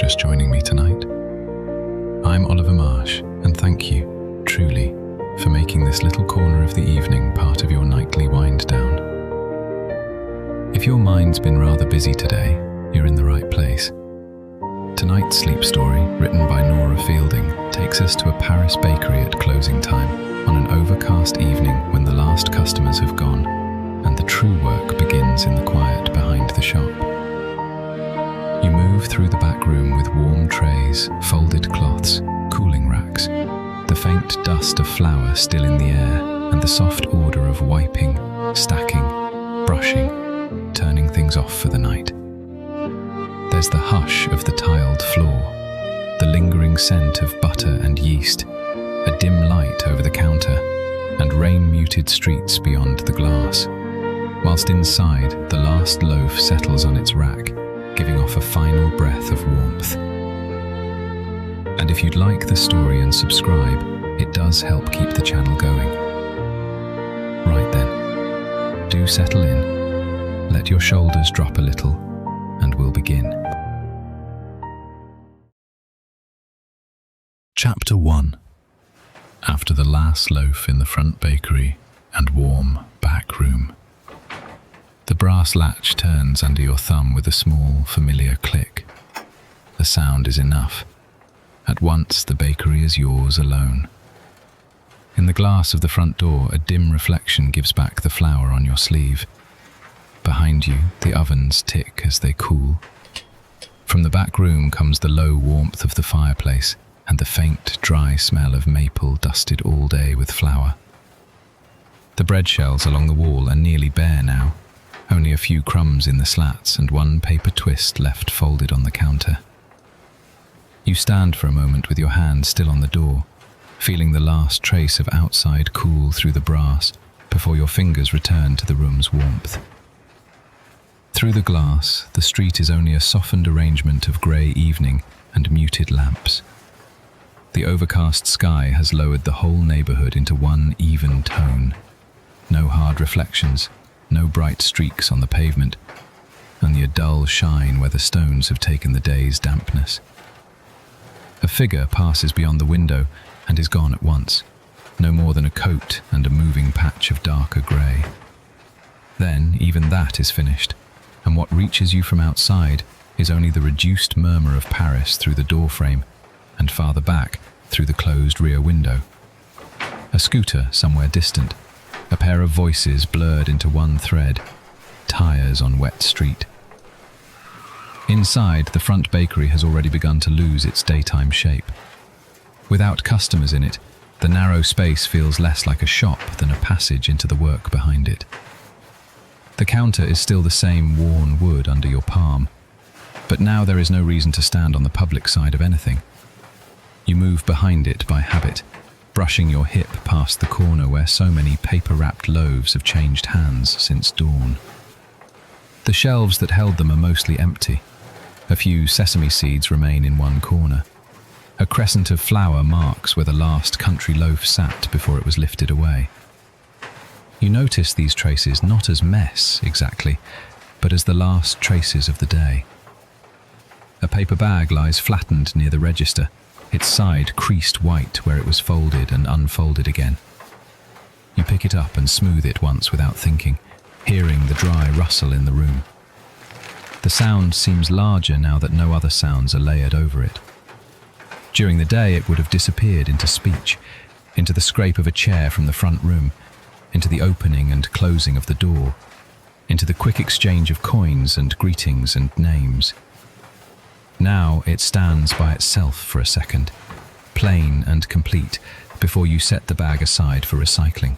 just joining me tonight. I'm Oliver Marsh, and thank you, truly, for making this little corner of the evening part of your nightly wind down. If your mind's been rather busy today, you're in the right place. Tonight's sleep story, written by Nora Fielding, takes us to a Paris bakery at closing time on an overcast evening when the last customers have gone and the true work begins in the quiet behind the shop. You move through the back room with warm trays, folded cloths, cooling racks, the faint dust of flour still in the air, and the soft order of wiping, stacking, brushing, turning things off for the night. There's the hush of the tiled floor, the lingering scent of butter and yeast, a dim light over the counter, and rain-muted streets beyond the glass, whilst inside the last loaf settles on its rack, giving off a final breath of warmth. And if you'd like the story and subscribe, it does help keep the channel going. Right then, do settle in, let your shoulders drop a little, and we'll begin. Chapter 1. After the last loaf in the front bakery and warm back room. The brass latch turns under your thumb with a small, familiar click. The sound is enough. At once, the bakery is yours alone. In the glass of the front door, a dim reflection gives back the flour on your sleeve. Behind you, the ovens tick as they cool. From the back room comes the low warmth of the fireplace and the faint, dry smell of maple dusted all day with flour. The bread shells along the wall are nearly bare now. Only a few crumbs in the slats and one paper twist left folded on the counter. You stand for a moment with your hand still on the door, feeling the last trace of outside cool through the brass before your fingers return to the room's warmth. Through the glass, the street is only a softened arrangement of grey evening and muted lamps. The overcast sky has lowered the whole neighbourhood into one even tone. No hard reflections, no bright streaks on the pavement, only a dull shine where the stones have taken the day's dampness. A figure passes beyond the window and is gone at once, no more than a coat and a moving patch of darker grey. Then even that is finished, and what reaches you from outside is only the reduced murmur of Paris through the doorframe, and farther back through the closed rear window. A scooter somewhere distant, a pair of voices blurred into one thread, tires on wet street. Inside, the front bakery has already begun to lose its daytime shape. Without customers in it, the narrow space feels less like a shop than a passage into the work behind it. The counter is still the same worn wood under your palm, but now there is no reason to stand on the public side of anything. You move behind it by habit, brushing your hip past the corner where so many paper-wrapped loaves have changed hands since dawn. The shelves that held them are mostly empty. A few sesame seeds remain in one corner. A crescent of flour marks where the last country loaf sat before it was lifted away. You notice these traces not as mess, exactly, but as the last traces of the day. A paper bag lies flattened near the register, its side creased white where it was folded and unfolded again. You pick it up and smooth it once without thinking, hearing the dry rustle in the room. The sound seems larger now that no other sounds are layered over it. During the day it would have disappeared into speech, into the scrape of a chair from the front room, into the opening and closing of the door, into the quick exchange of coins and greetings and names. Now it stands by itself for a second, plain and complete, before you set the bag aside for recycling.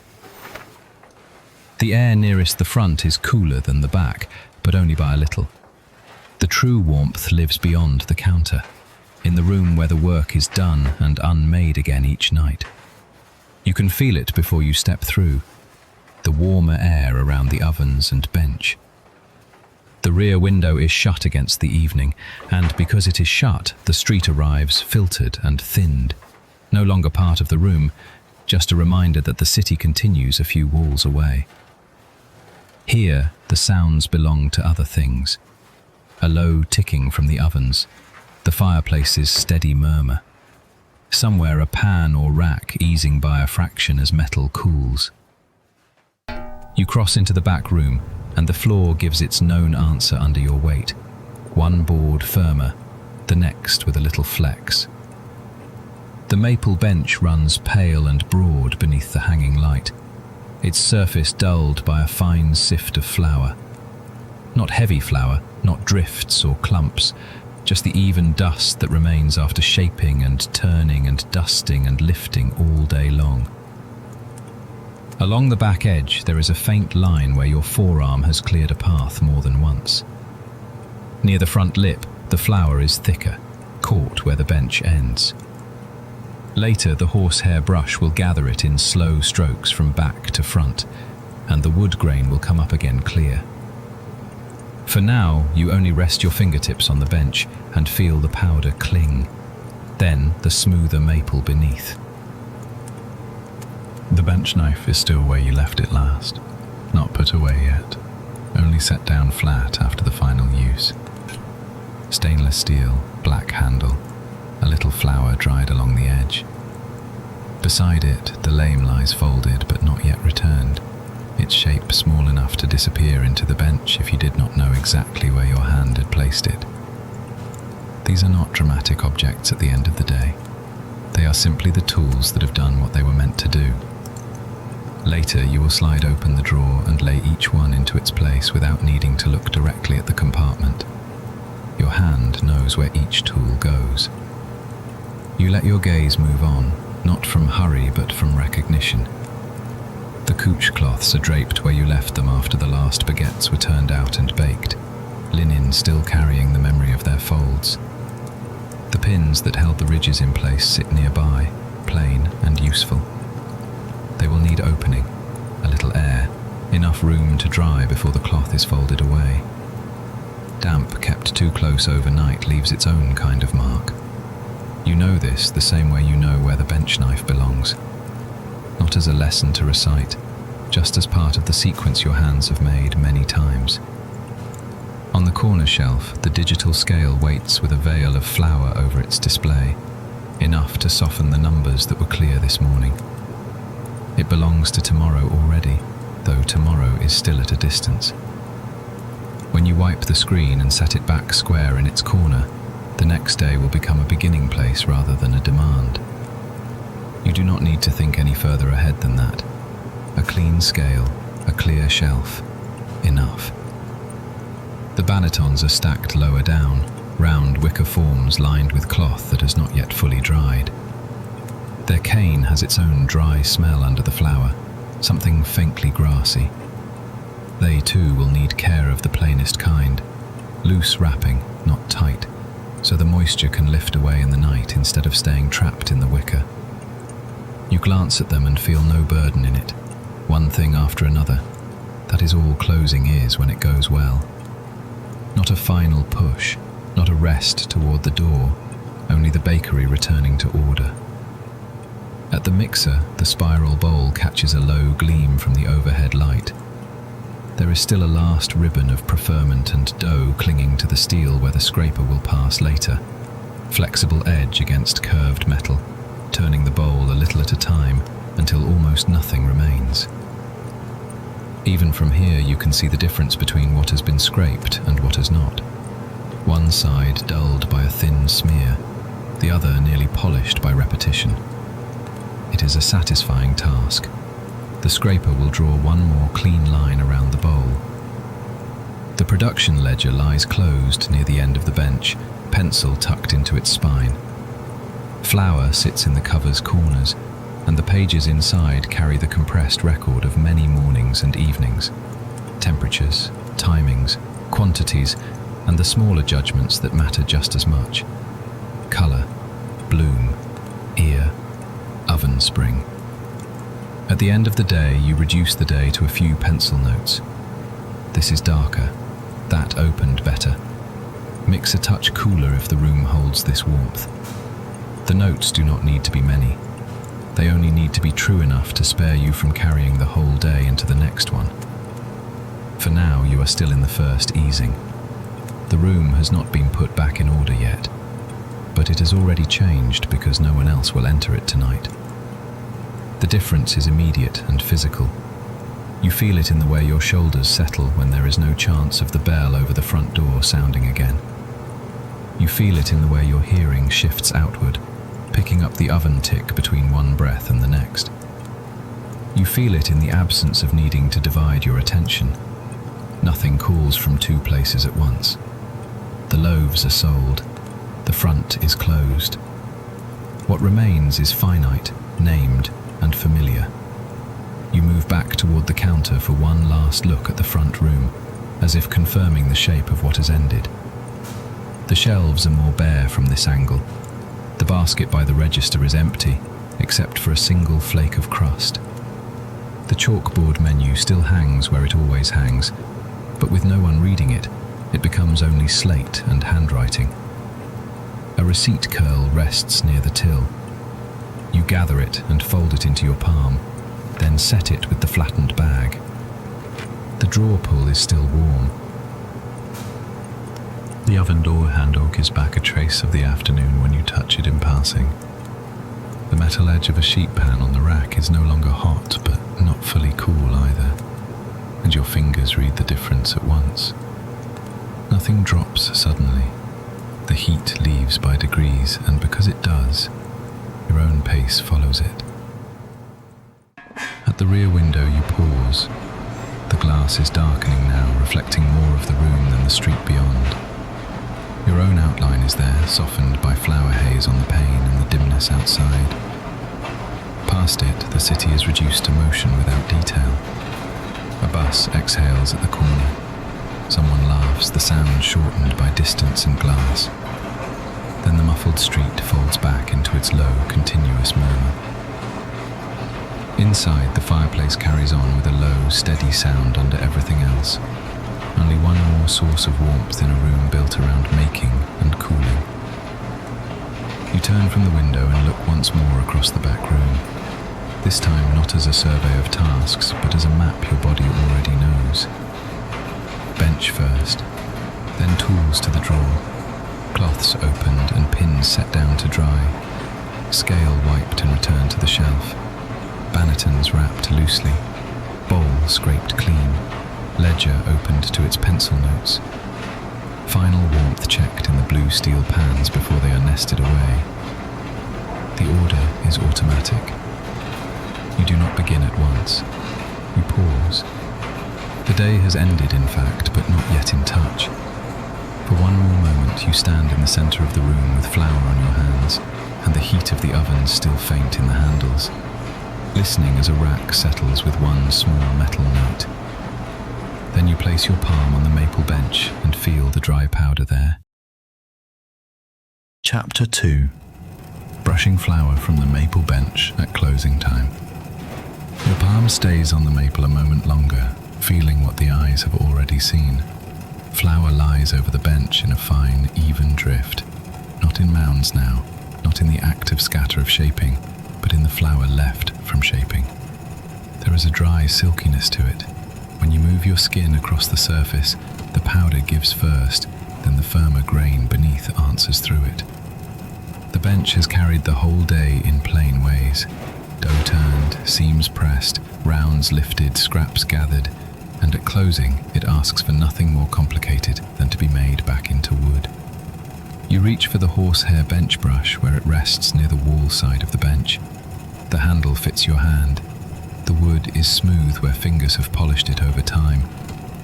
The air nearest the front is cooler than the back, but only by a little. The true warmth lives beyond the counter, in the room where the work is done and unmade again each night. You can feel it before you step through, the warmer air around the ovens and bench. The rear window is shut against the evening, and because it is shut, the street arrives filtered and thinned, no longer part of the room, just a reminder that the city continues a few walls away. Here, the sounds belong to other things. A low ticking from the ovens, the fireplace's steady murmur. Somewhere a pan or rack easing by a fraction as metal cools. You cross into the back room, and the floor gives its known answer under your weight. One board firmer, the next with a little flex. The maple bench runs pale and broad beneath the hanging light, its surface dulled by a fine sift of flour. Not heavy flour, not drifts or clumps, just the even dust that remains after shaping and turning and dusting and lifting all day long. Along the back edge, there is a faint line where your forearm has cleared a path more than once. Near the front lip, the flour is thicker, caught where the bench ends. Later, the horsehair brush will gather it in slow strokes from back to front, and the wood grain will come up again clear. For now, you only rest your fingertips on the bench and feel the powder cling, then the smoother maple beneath. The bench knife is still where you left it last, not put away yet, only set down flat after the final use. Stainless steel, black handle, a little flour dried along the edge. Beside it, the lame lies folded but not yet returned, its shape small enough to disappear into the bench if you did not know exactly where your hand had placed it. These are not dramatic objects at the end of the day. They are simply the tools that have done what they were meant to do. Later, you will slide open the drawer and lay each one into its place without needing to look directly at the compartment. Your hand knows where each tool goes. You let your gaze move on, not from hurry but from recognition. The couche cloths are draped where you left them after the last baguettes were turned out and baked, linen still carrying the memory of their folds. The pins that held the ridges in place sit nearby, plain and useful. They will need opening, a little air, enough room to dry before the cloth is folded away. Damp kept too close overnight leaves its own kind of mark. You know this the same way you know where the bench knife belongs. Not as a lesson to recite, just as part of the sequence your hands have made many times. On the corner shelf, the digital scale waits with a veil of flour over its display, enough to soften the numbers that were clear this morning. It belongs to tomorrow already, though tomorrow is still at a distance. When you wipe the screen and set it back square in its corner, the next day will become a beginning place rather than a demand. You do not need to think any further ahead than that. A clean scale, a clear shelf, enough. The Bannetons are stacked lower down, round wicker forms lined with cloth that has not yet fully dried. Their cane has its own dry smell under the flour, something faintly grassy. They too will need care of the plainest kind, loose wrapping, not tight, so the moisture can lift away in the night instead of staying trapped in the wicker. You glance at them and feel no burden in it, one thing after another. That is all closing is when it goes well. Not a final push, not a rest toward the door, only the bakery returning to order. At the mixer, the spiral bowl catches a low gleam from the overhead light. There is still a last ribbon of preferment and dough clinging to the steel where the scraper will pass later, flexible edge against curved metal, turning the bowl a little at a time until almost nothing remains. Even from here you can see the difference between what has been scraped and what has not. One side dulled by a thin smear, the other nearly polished by repetition. It is a satisfying task. The scraper will draw one more clean line around the bowl. The production ledger lies closed near the end of the bench, pencil tucked into its spine. Flour sits in the cover's corners, and the pages inside carry the compressed record of many mornings and evenings, temperatures, timings, quantities, and the smaller judgments that matter just as much. Colour, bloom, ear, oven spring. At the end of the day, you reduce the day to a few pencil notes. This is darker, that opened better. Mix a touch cooler if the room holds this warmth. The notes do not need to be many. They only need to be true enough to spare you from carrying the whole day into the next one. For now, you are still in the first easing. The room has not been put back in order yet. but it has already changed because no one else will enter it tonight. The difference is immediate and physical. You feel it in the way your shoulders settle when there is no chance of the bell over the front door sounding again. You feel it in the way your hearing shifts outward, picking up the oven tick between one breath and the next. You feel it in the absence of needing to divide your attention. Nothing calls from two places at once. The loaves are sold. The front is closed. What remains is finite, named, and familiar. You move back toward the counter for one last look at the front room, as if confirming the shape of what has ended. The shelves are more bare from this angle. The basket by the register is empty, except for a single flake of crust. The chalkboard menu still hangs where it always hangs, but with no one reading it, it becomes only slate and handwriting. A receipt curl rests near the till. You gather it and fold it into your palm, then set it with the flattened bag. The drawer pull is still warm. The oven door handle gives back a trace of the afternoon when you touch it in passing. The metal edge of a sheet pan on the rack is no longer hot, but not fully cool either, and your fingers read the difference at once. Nothing drops suddenly. The heat leaves by degrees, and because it does, your own pace follows it. At the rear window you pause. The glass is darkening now, reflecting more of the room than the street beyond. Your own outline is there, softened by flower haze on the pane and the dimness outside. Past it, the city is reduced to motion without detail. A bus exhales at the corner. Someone laughs, the sound shortened by distance and glass. Then the muffled street folds back into its low, continuous murmur. Inside, the fireplace carries on with a low, steady sound under everything else. Only one more source of warmth in a room built around making and cooling. You turn from the window and look once more across the back room. This time not as a survey of tasks, but as a map your body already knows. Bench first, then tools to the drawer, cloths opened and pins set down to dry, scale wiped and returned to the shelf, Bannetons wrapped loosely, bowl scraped clean, ledger opened to its pencil notes. Final warmth checked in the blue steel pans before they are nested away. The order is automatic. You do not begin at once. You pause. The day has ended, in fact, but not yet in touch. For one more moment you stand in the center of the room with flour on your hands, and the heat of the oven still faint in the handles, listening as a rack settles with one small metal note. Then you place your palm on the maple bench and feel the dry powder there. Chapter 2. Brushing flour from the maple bench at closing time. Your palm stays on the maple a moment longer, feeling what the eyes have already seen. Flour lies over the bench in a fine, even drift, not in mounds now, not in the active scatter of shaping, but in the flour left from shaping. There is a dry silkiness to it. When you move your skin across the surface, the powder gives first, then the firmer grain beneath answers through it. The bench has carried the whole day in plain ways. Dough turned, seams pressed, rounds lifted, scraps gathered, and at closing it asks for nothing more complicated than to be made back into wood. You reach for the horsehair bench brush where it rests near the wall side of the bench. The handle fits your hand. The wood is smooth where fingers have polished it over time,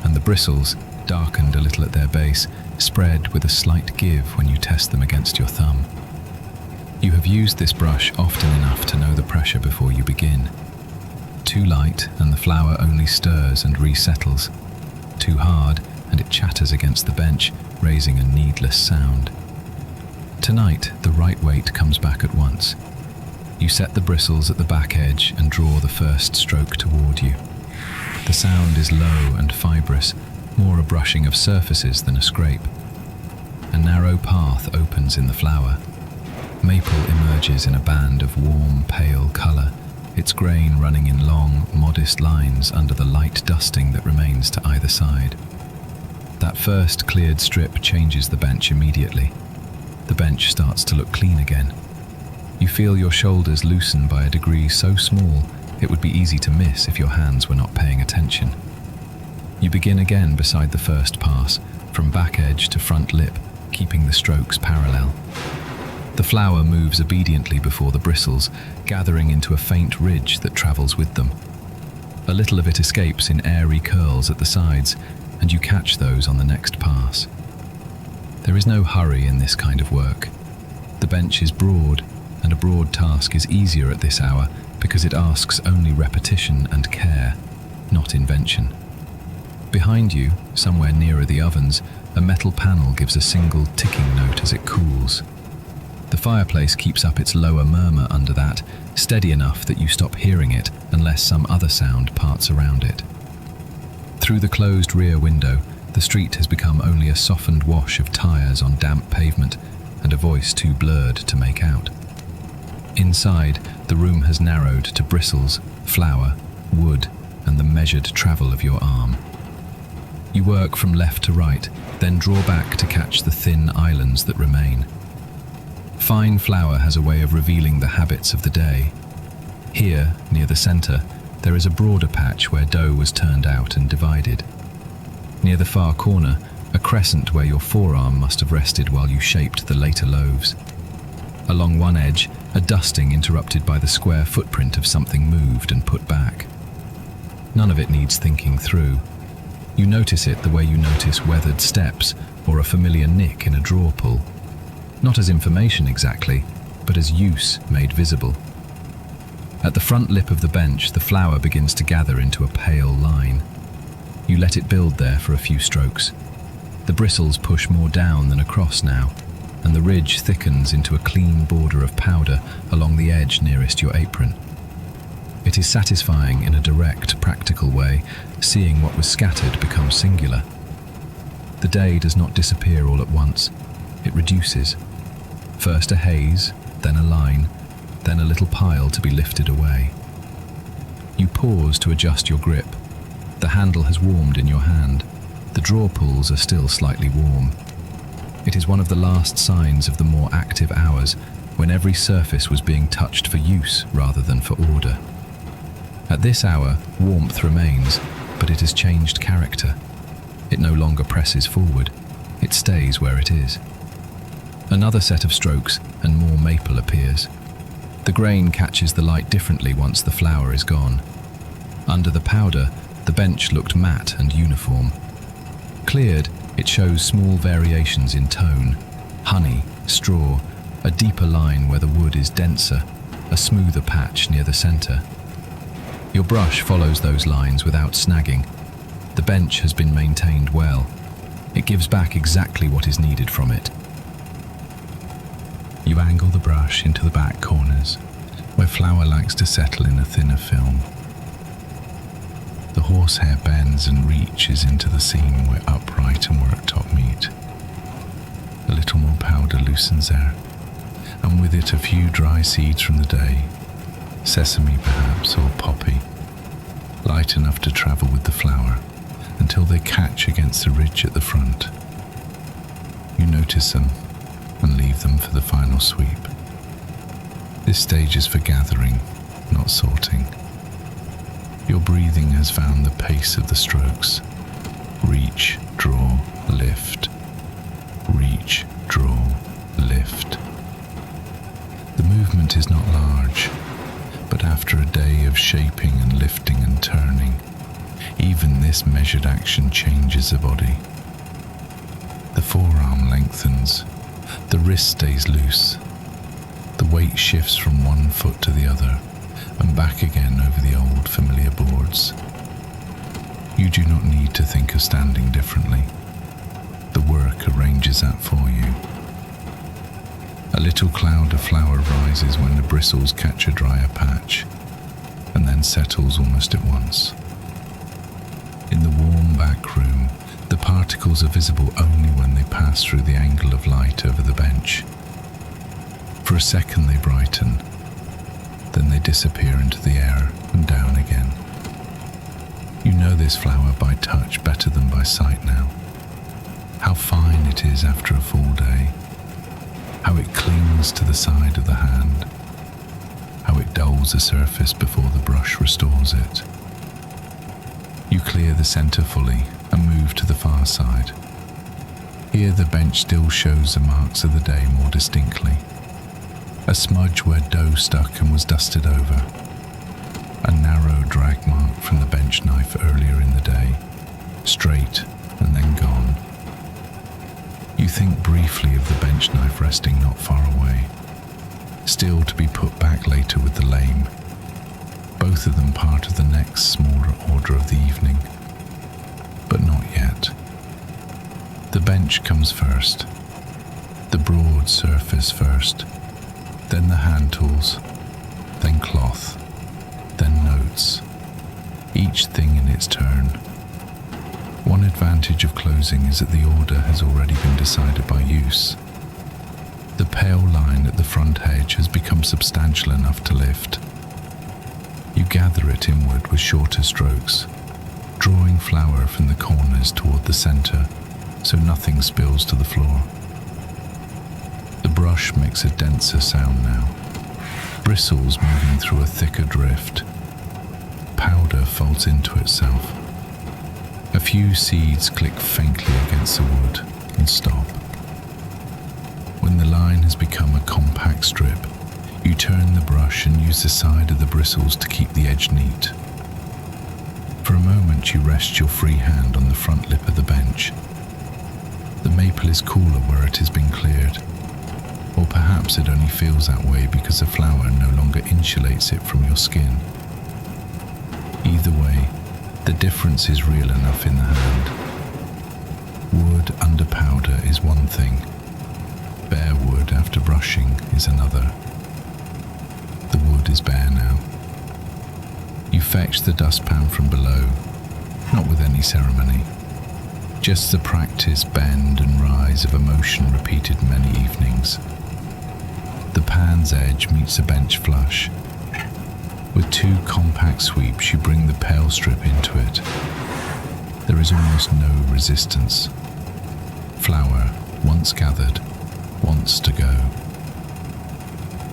and the bristles, darkened a little at their base, spread with a slight give when you test them against your thumb. You have used this brush often enough to know the pressure before you begin. Too light and the flour only stirs and resettles. Too hard and it chatters against the bench, raising a needless sound. Tonight, the right weight comes back at once. You set the bristles at the back edge and draw the first stroke toward you. The sound is low and fibrous, more a brushing of surfaces than a scrape. A narrow path opens in the flour. Maple emerges in a band of warm, pale colour, its grain running in long, modest lines under the light dusting that remains to either side. That first cleared strip changes the bench immediately. the bench starts to look clean again. You feel your shoulders loosen by a degree so small it would be easy to miss if your hands were not paying attention. You begin again beside the first pass, from back edge to front lip, keeping the strokes parallel. The flour moves obediently before the bristles, gathering into a faint ridge that travels with them. A little of it escapes in airy curls at the sides, and you catch those on the next pass. There is no hurry in this kind of work. The bench is broad, and a broad task is easier at this hour because it asks only repetition and care, not invention. Behind you, somewhere nearer the ovens, a metal panel gives a single ticking note as it cools. The fireplace keeps up its lower murmur under that, steady enough that you stop hearing it unless some other sound parts around it. Through the closed rear window, the street has become only a softened wash of tires on damp pavement and a voice too blurred to make out. Inside, the room has narrowed to bristles, flour, wood, and the measured travel of your arm. You work from left to right, then draw back to catch the thin islands that remain. Fine flour has a way of revealing the habits of the day. Here, near the center, there is a broader patch where dough was turned out and divided. Near the far corner, a crescent where your forearm must have rested while you shaped the later loaves. Along one edge, a dusting interrupted by the square footprint of something moved and put back. None of it needs thinking through. You notice it the way you notice weathered steps or a familiar nick in a drawer pull. Not as information exactly, but as use made visible. At the front lip of the bench, the flour begins to gather into a pale line. You let it build there for a few strokes. The bristles push more down than across now, and the ridge thickens into a clean border of powder along the edge nearest your apron. It is satisfying in a direct, practical way, seeing what was scattered become singular. The day does not disappear all at once. It reduces. First a haze, then a line, then a little pile to be lifted away. You pause to adjust your grip. The handle has warmed in your hand. The drawer pulls are still slightly warm. It is one of the last signs of the more active hours, when every surface was being touched for use rather than for order. At this hour, warmth remains, but it has changed character. It no longer presses forward. It stays where it is. Another set of strokes, and more maple appears. The grain catches the light differently once the flour is gone. Under the powder, the bench looked matte and uniform. Cleared, it shows small variations in tone. Honey, straw, a deeper line where the wood is denser, a smoother patch near the center. Your brush follows those lines without snagging. The bench has been maintained well. It gives back exactly what is needed from it. You angle the brush into the back corners, where flour likes to settle in a thinner film. The horsehair bends and reaches into the seam where upright and worktop meet. A little more powder loosens there, and with it a few dry seeds from the day, sesame perhaps, or poppy, light enough to travel with the flour until they catch against the ridge at the front. You notice them and leave them for the final sweep. This stage is for gathering, not sorting. Your breathing has found the pace of the strokes. Reach, draw, lift. Reach, draw, lift. The movement is not large, but after a day of shaping and lifting and turning, even this measured action changes the body. The forearm lengthens, the wrist stays loose, the weight shifts from one foot to the other and back again over the old familiar boards. You do not need to think of standing differently. The work arranges that for you. A little cloud of flour rises when the bristles catch a drier patch, and then settles almost at once. In the warm back room, the particles are visible only when they pass through the angle of light over the bench. For a second they brighten, then they disappear into the air and down again. You know this flour by touch better than by sight now. How fine it is after a full day. how it clings to the side of the hand, how it dulls the surface before the brush restores it. You clear the center fully and move to the far side. Here the bench still shows the marks of the day more distinctly. A smudge where dough stuck and was dusted over. A narrow drag mark from the bench knife earlier in the day, straight and then gone. You think briefly of the bench knife resting not far away, still to be put back later with the lame, both of them part of the next smaller order of the evening, but not yet. The bench comes first, the broad surface first, then the hand tools, then cloth, then notes, each thing in its turn. One advantage of closing is that the order has already been decided by use. The pale line at the front edge has become substantial enough to lift. You gather it inward with shorter strokes, drawing flour from the corners toward the center so nothing spills to the floor. The brush makes a denser sound now, bristles moving through a thicker drift. Powder folds into itself. A few seeds click faintly against the wood and stop. When the line has become a compact strip, you turn the brush and use the side of the bristles to keep the edge neat. For a moment you rest your free hand on the front lip of the bench. The maple is cooler where it has been cleared, or perhaps it only feels that way because the flour no longer insulates it from your skin. Either way, the difference is real enough in the hand. Wood under powder is one thing, bare wood after brushing is another. The wood is bare now. You fetch the dustpan from below, not with any ceremony, just the practiced bend and rise of a motion repeated many evenings. The pan's edge meets the bench flush. With two compact sweeps, you bring the pale strip into it. There is almost no resistance. Flour, once gathered, wants to go.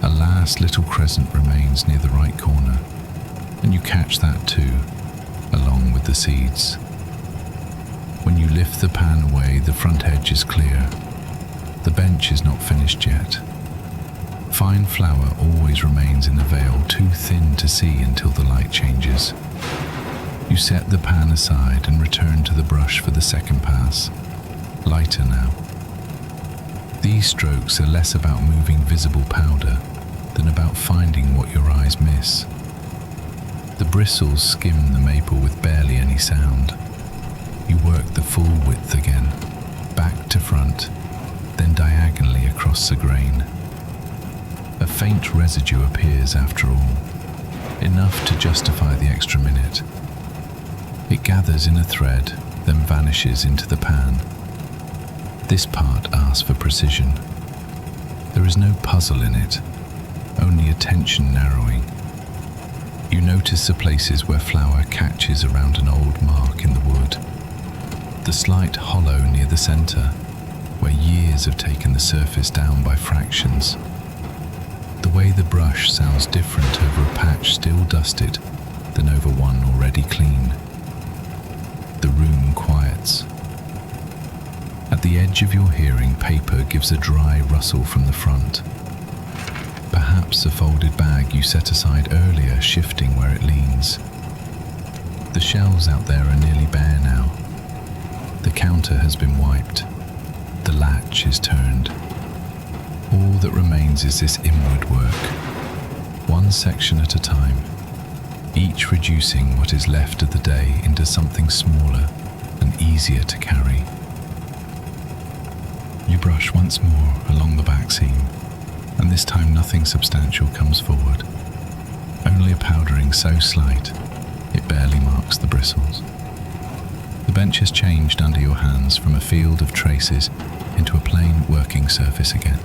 A last little crescent remains near the right corner, and you catch that too, along with the seeds. When you lift the pan away, the front edge is clear. The bench is not finished yet. Fine flour always remains in the veil, too thin to see until the light changes. You set the pan aside and return to the brush for the second pass, lighter now. These strokes are less about moving visible powder than about finding what your eyes miss. The bristles skim the maple with barely any sound. You work the full width again, back to front, then diagonally across the grain. A faint residue appears after all, enough to justify the extra minute. It gathers in a thread, then vanishes into the pan. This part asks for precision. There is no puzzle in it, only attention narrowing. You notice the places where flour catches around an old mark in the wood. The slight hollow near the center, where years have taken the surface down by fractions. The way the brush sounds different over a patch still dusted than over one already clean. The room quiets. At the edge of your hearing, paper gives a dry rustle from the front. Perhaps a folded bag you set aside earlier shifting where it leans. The shelves out there are nearly bare now. The counter has been wiped. The latch is turned. All that remains is this inward work, one section at a time, each reducing what is left of the day into something smaller and easier to carry. You brush once more along the back seam, and this time nothing substantial comes forward, only a powdering so slight it barely marks the bristles. The bench has changed under your hands from a field of traces into a plain working surface again.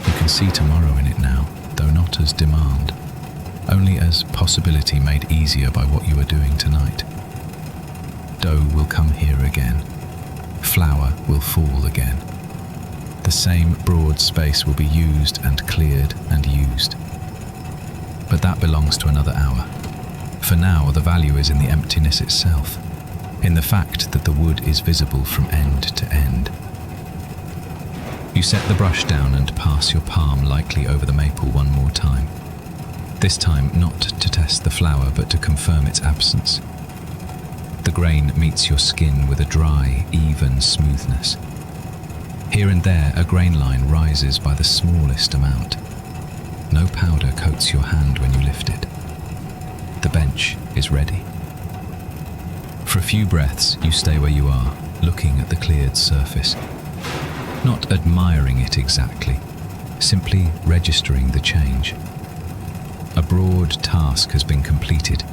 You can see tomorrow in it now, though not as demand, only as possibility made easier by what you are doing tonight. Dough will come here again. Flour will fall again. the same broad space will be used and cleared and used. But that belongs to another hour. For now, the value is in the emptiness itself, in the fact that the wood is visible from end to end. You set the brush down and pass your palm lightly over the maple one more time. This time not to test the flower, but to confirm its absence. The grain meets your skin with a dry, even smoothness. Here and there, a grain line rises by the smallest amount. No powder coats your hand when you lift it. The bench is ready. For a few breaths, you stay where you are, looking at the cleared surface. Not admiring it exactly, simply registering the change. A broad task has been completed,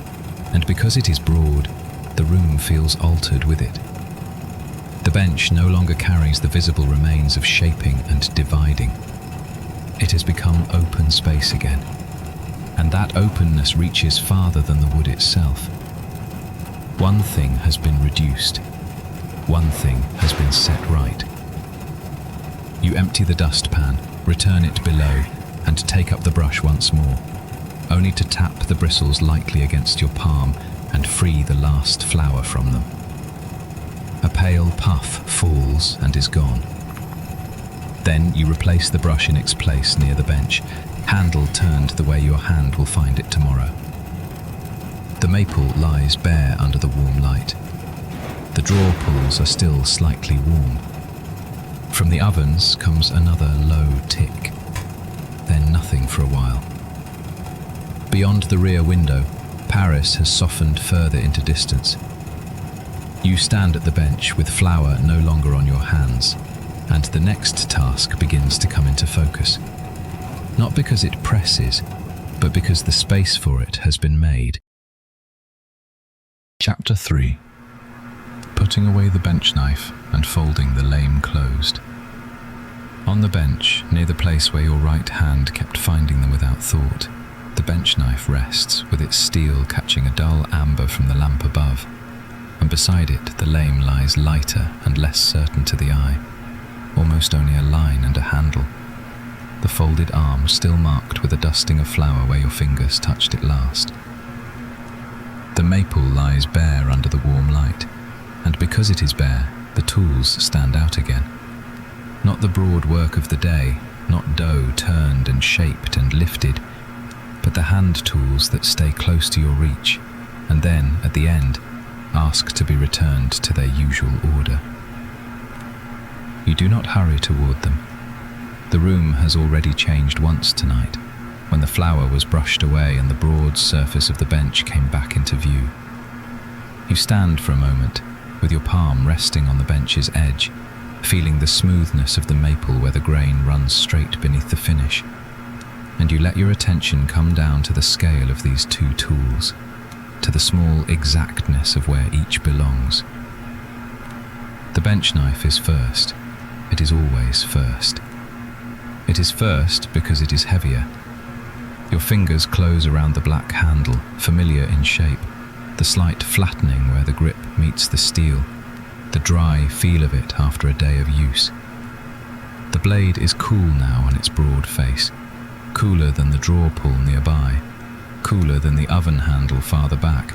and because it is broad, the room feels altered with it. The bench no longer carries the visible remains of shaping and dividing. It has become open space again, and that openness reaches farther than the wood itself. One thing has been reduced. One thing has been set right. You empty the dustpan, return it below, and take up the brush once more, only to tap the bristles lightly against your palm and free the last flower from them. A pale puff falls and is gone. Then you replace the brush in its place near the bench, handle turned the way your hand will find it tomorrow. The maple lies bare under the warm light. The drawer pulls are still slightly warm. From the ovens comes another low tick, then nothing for a while. Beyond the rear window, Paris has softened further into distance. You stand at the bench with flour no longer on your hands, and the next task begins to come into focus. Not because it presses, but because the space for it has been made. Chapter 3. Putting away the bench knife and folding the lame closed. On the bench, near the place where your right hand kept finding them without thought, the bench knife rests, with its steel catching a dull amber from the lamp above, and beside it the lame lies lighter and less certain to the eye, almost only a line and a handle, the folded arm still marked with a dusting of flour where your fingers touched it last. The maple lies bare under the warm light, and because it is bare, the tools stand out again. Not the broad work of the day, not dough turned and shaped and lifted, but the hand tools that stay close to your reach, and then, at the end, ask to be returned to their usual order. You do not hurry toward them. The room has already changed once tonight, when the flour was brushed away and the broad surface of the bench came back into view. You stand for a moment, with your palm resting on the bench's edge, feeling the smoothness of the maple where the grain runs straight beneath the finish, and you let your attention come down to the scale of these two tools, to the small exactness of where each belongs. The bench knife is first. It is always first. It is first because it is heavier. Your fingers close around the black handle, familiar in shape, the slight flattening where the grip meets the steel, the dry feel of it after a day of use. The blade is cool now on its broad face, cooler than the drawer pull nearby, cooler than the oven handle farther back,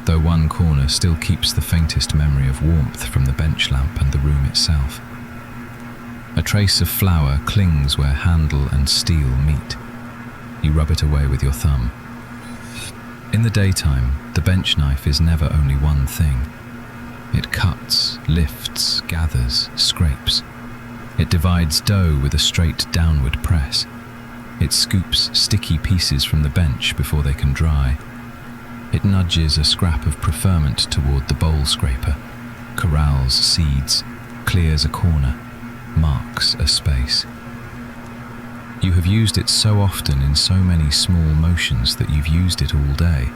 though one corner still keeps the faintest memory of warmth from the bench lamp and the room itself. A trace of flour clings where handle and steel meet. You rub it away with your thumb. In the daytime, the bench knife is never only one thing. It cuts, lifts, gathers, scrapes. It divides dough with a straight downward press. It scoops sticky pieces from the bench before they can dry. It nudges a scrap of preferment toward the bowl scraper, corrals seeds, clears a corner, marks a space. You have used it so often in so many small motions that you've used it all day.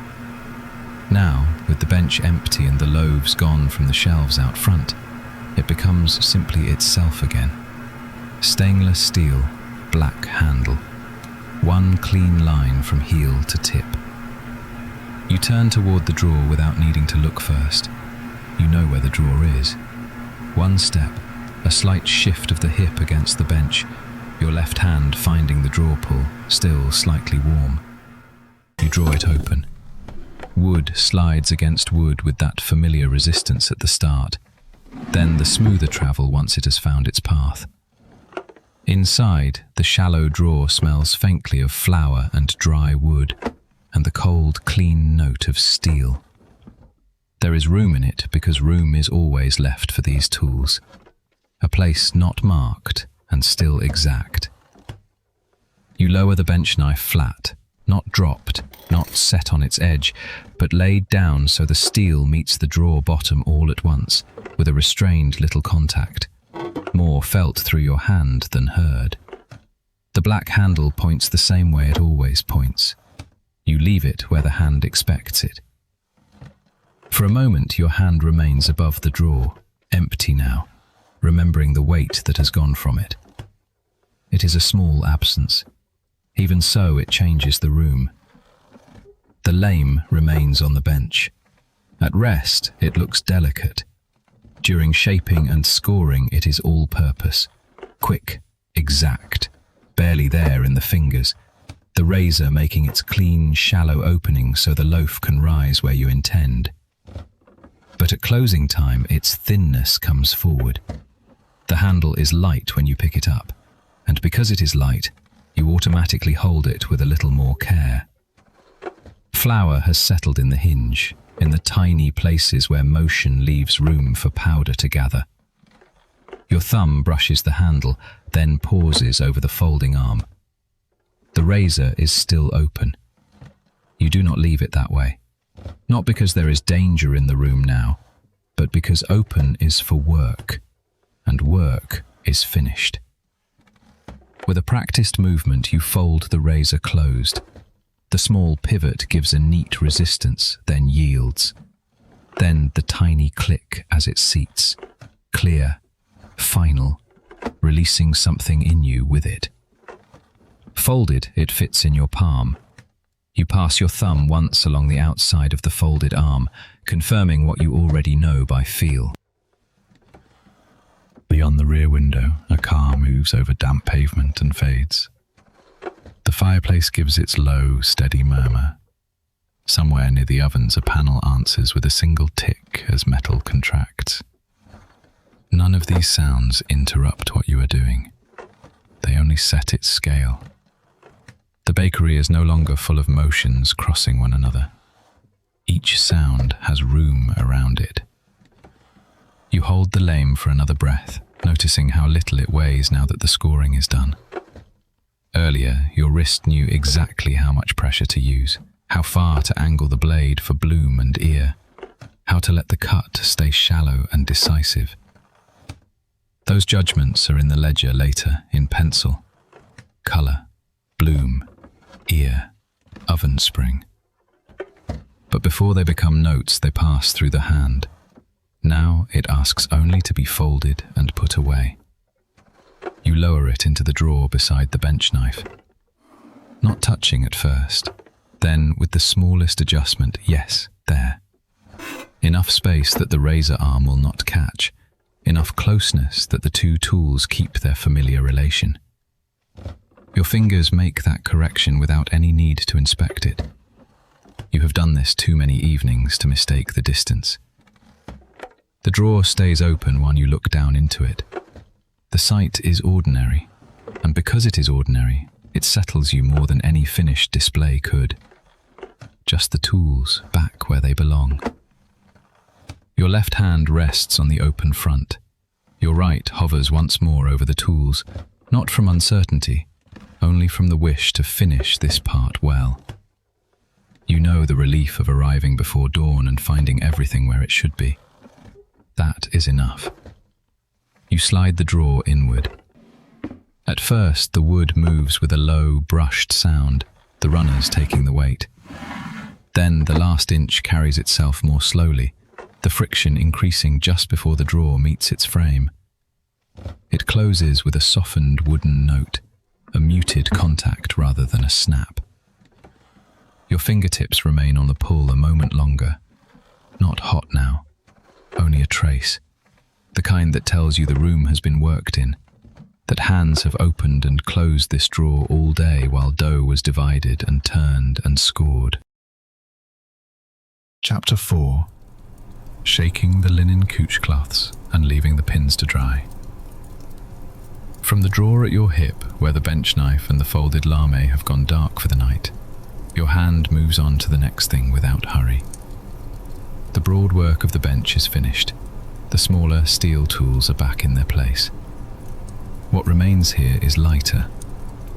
Now, with the bench empty and the loaves gone from the shelves out front, it becomes simply itself again. Stainless steel, black handle, one clean line from heel to tip. You turn toward the drawer without needing to look first. You know where the drawer is. One step, A slight shift of the hip against the bench, your left hand finding the drawer pull, still slightly warm. You draw it open. Wood slides against wood with that familiar resistance at the start, then the smoother travel once it has found its path. Inside, the shallow drawer smells faintly of flour and dry wood, and the cold, clean note of steel. There is room in it because room is always left for these tools. A place not marked and still exact. You lower the bench knife flat, not dropped, not set on its edge, but laid down so the steel meets the drawer bottom all at once, with a restrained little contact, more felt through your hand than heard. The black handle points the same way it always points. You leave it where the hand expects it. For a moment your hand remains above the drawer, empty now, remembering the weight that has gone from it. It is a small absence. Even so, it changes the room. The lame remains on the bench. At rest, it looks delicate. During shaping and scoring, it is all-purpose. Quick, exact, barely there in the fingers, the razor making its clean, shallow opening so the loaf can rise where you intend. But at closing time, its thinness comes forward. The handle is light when you pick it up, and because it is light, you automatically hold it with a little more care. Flour has settled in the hinge, in the tiny places where motion leaves room for powder to gather. Your thumb brushes the handle, then pauses over the folding arm. The razor is still open. You do not leave it that way. Not because there is danger in the room now, but because open is for work, and work is finished. With a practiced movement, you fold the razor closed. The small pivot gives a neat resistance, then yields. Then the tiny click as it seats, clear, final, releasing something in you with it. Folded, it fits in your palm. You pass your thumb once along the outside of the folded arm, confirming what you already know by feel. Beyond the rear window, a car moves over damp pavement and fades. The fireplace gives its low, steady murmur. Somewhere near the ovens, a panel answers with a single tick as metal contracts. None of these sounds interrupt what you are doing. They only set its scale. The bakery is no longer full of motions crossing one another. Each sound has room around it. You hold the lame for another breath, noticing how little it weighs now that the scoring is done. Earlier, your wrist knew exactly how much pressure to use, how far to angle the blade for bloom and ear, how to let the cut stay shallow and decisive. Those judgments are in the ledger later, in pencil. Color, bloom, ear, oven spring. But before they become notes, they pass through the hand. Now it asks only to be folded and put away. You lower it into the drawer beside the bench knife. Not touching at first. Then, with the smallest adjustment, yes, there. Enough space that the razor arm will not catch. Enough closeness that the two tools keep their familiar relation. Your fingers make that correction without any need to inspect it. You have done this too many evenings to mistake the distance. The drawer stays open while you look down into it. The sight is ordinary, and because it is ordinary, it settles you more than any finished display could. Just the tools back where they belong. Your left hand rests on the open front. Your right hovers once more over the tools, not from uncertainty, only from the wish to finish this part well. You know the relief of arriving before dawn and finding everything where it should be. That is enough. You slide the drawer inward. At first, the wood moves with a low, brushed sound, the runners taking the weight. Then the last inch carries itself more slowly, the friction increasing just before the drawer meets its frame. It closes with a softened wooden note, a muted contact rather than a snap. Your fingertips remain on the pull a moment longer. Not hot now, only a trace. the kind that tells you the room has been worked in, that hands have opened and closed this drawer all day while dough was divided and turned and scored. Chapter 4. Shaking the linen couche cloths and leaving the pins to dry. From the drawer at your hip, where the bench knife and the folded lame have gone dark for the night, your hand moves on to the next thing without hurry. The broad work of the bench is finished. The smaller steel tools are back in their place. What remains here is lighter,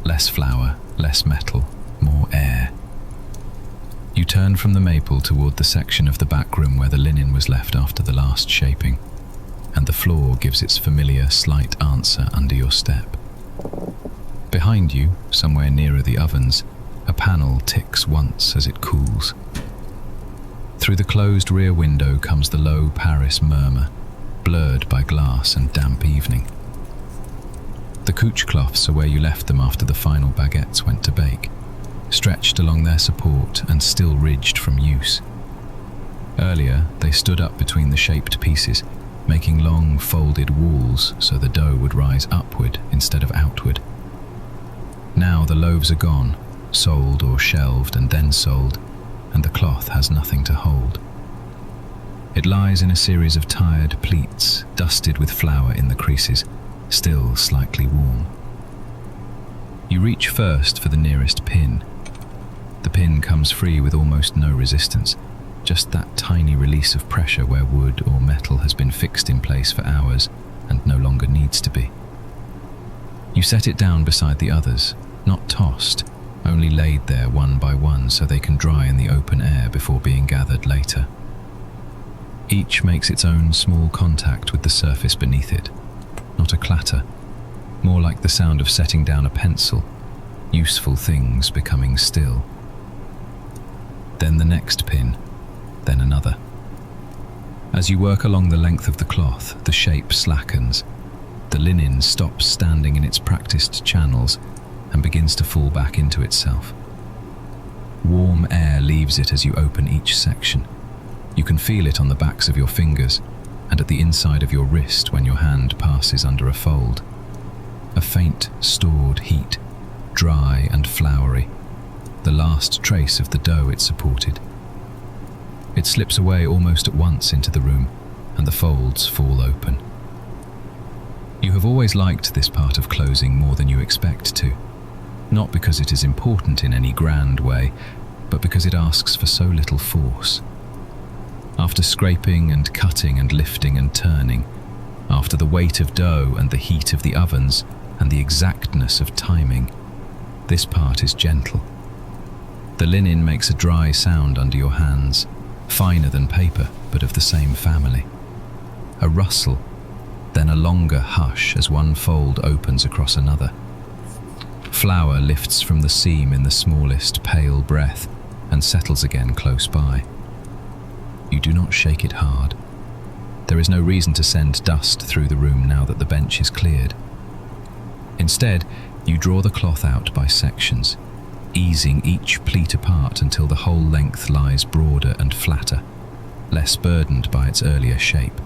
less flour, less metal, more air. You turn from the maple toward the section of the back room where the linen was left after the last shaping, and the floor gives its familiar slight answer under your step. Behind you, somewhere nearer the ovens, a panel ticks once as it cools. Through the closed rear window comes the low Paris murmur, blurred by glass and damp evening. The couche cloths are where you left them after the final baguettes went to bake, stretched along their support and still ridged from use. Earlier, they stood up between the shaped pieces, making long folded walls so the dough would rise upward instead of outward. Now the loaves are gone, sold or shelved and then sold, and the cloth has nothing to hold. It lies in a series of tired pleats, dusted with flour in the creases, still slightly warm. You reach first for the nearest pin. The pin comes free with almost no resistance, just that tiny release of pressure where wood or metal has been fixed in place for hours and no longer needs to be. You set it down beside the others, not tossed, only laid there one by one so they can dry in the open air before being gathered later. Each makes its own small contact with the surface beneath it, not a clatter, more like the sound of setting down a pencil, useful things becoming still. Then the next pin, then another. As you work along the length of the cloth, the shape slackens. The linen stops standing in its practiced channels and begins to fall back into itself. Warm air leaves it as you open each section. You can feel it on the backs of your fingers and at the inside of your wrist when your hand passes under a fold. A faint, stored heat, dry and floury, the last trace of the dough it supported. It slips away almost at once into the room, and the folds fall open. You have always liked this part of closing more than you expect to, not because it is important in any grand way, but because it asks for so little force. After scraping and cutting and lifting and turning, after the weight of dough and the heat of the ovens and the exactness of timing, this part is gentle. The linen makes a dry sound under your hands, finer than paper, but of the same family. A rustle, then a longer hush as one fold opens across another. Flour lifts from the seam in the smallest pale breath and settles again close by. You do not shake it hard. There is no reason to send dust through the room now that the bench is cleared. Instead, you draw the cloth out by sections, easing each pleat apart until the whole length lies broader and flatter, less burdened by its earlier shape.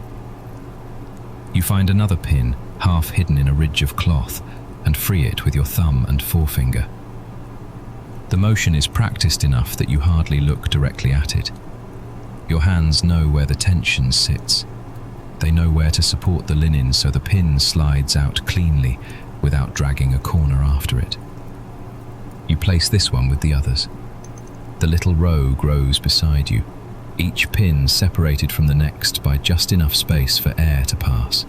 You find another pin, half hidden in a ridge of cloth, and free it with your thumb and forefinger. The motion is practiced enough that you hardly look directly at it. Your hands know where the tension sits. They know where to support the linen so the pin slides out cleanly without dragging a corner after it. You place this one with the others. The little row grows beside you, each pin separated from the next by just enough space for air to pass.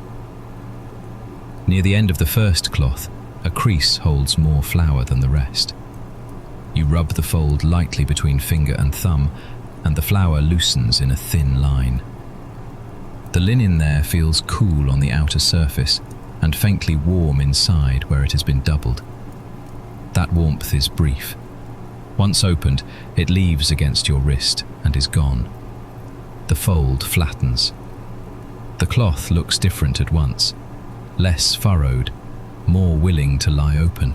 Near the end of the first cloth, a crease holds more flour than the rest. You rub the fold lightly between finger and thumb, and the flour loosens in a thin line. The linen there feels cool on the outer surface and faintly warm inside where it has been doubled. That warmth is brief. Once opened, it leaves against your wrist and is gone. The fold flattens. The cloth looks different at once, less furrowed, more willing to lie open.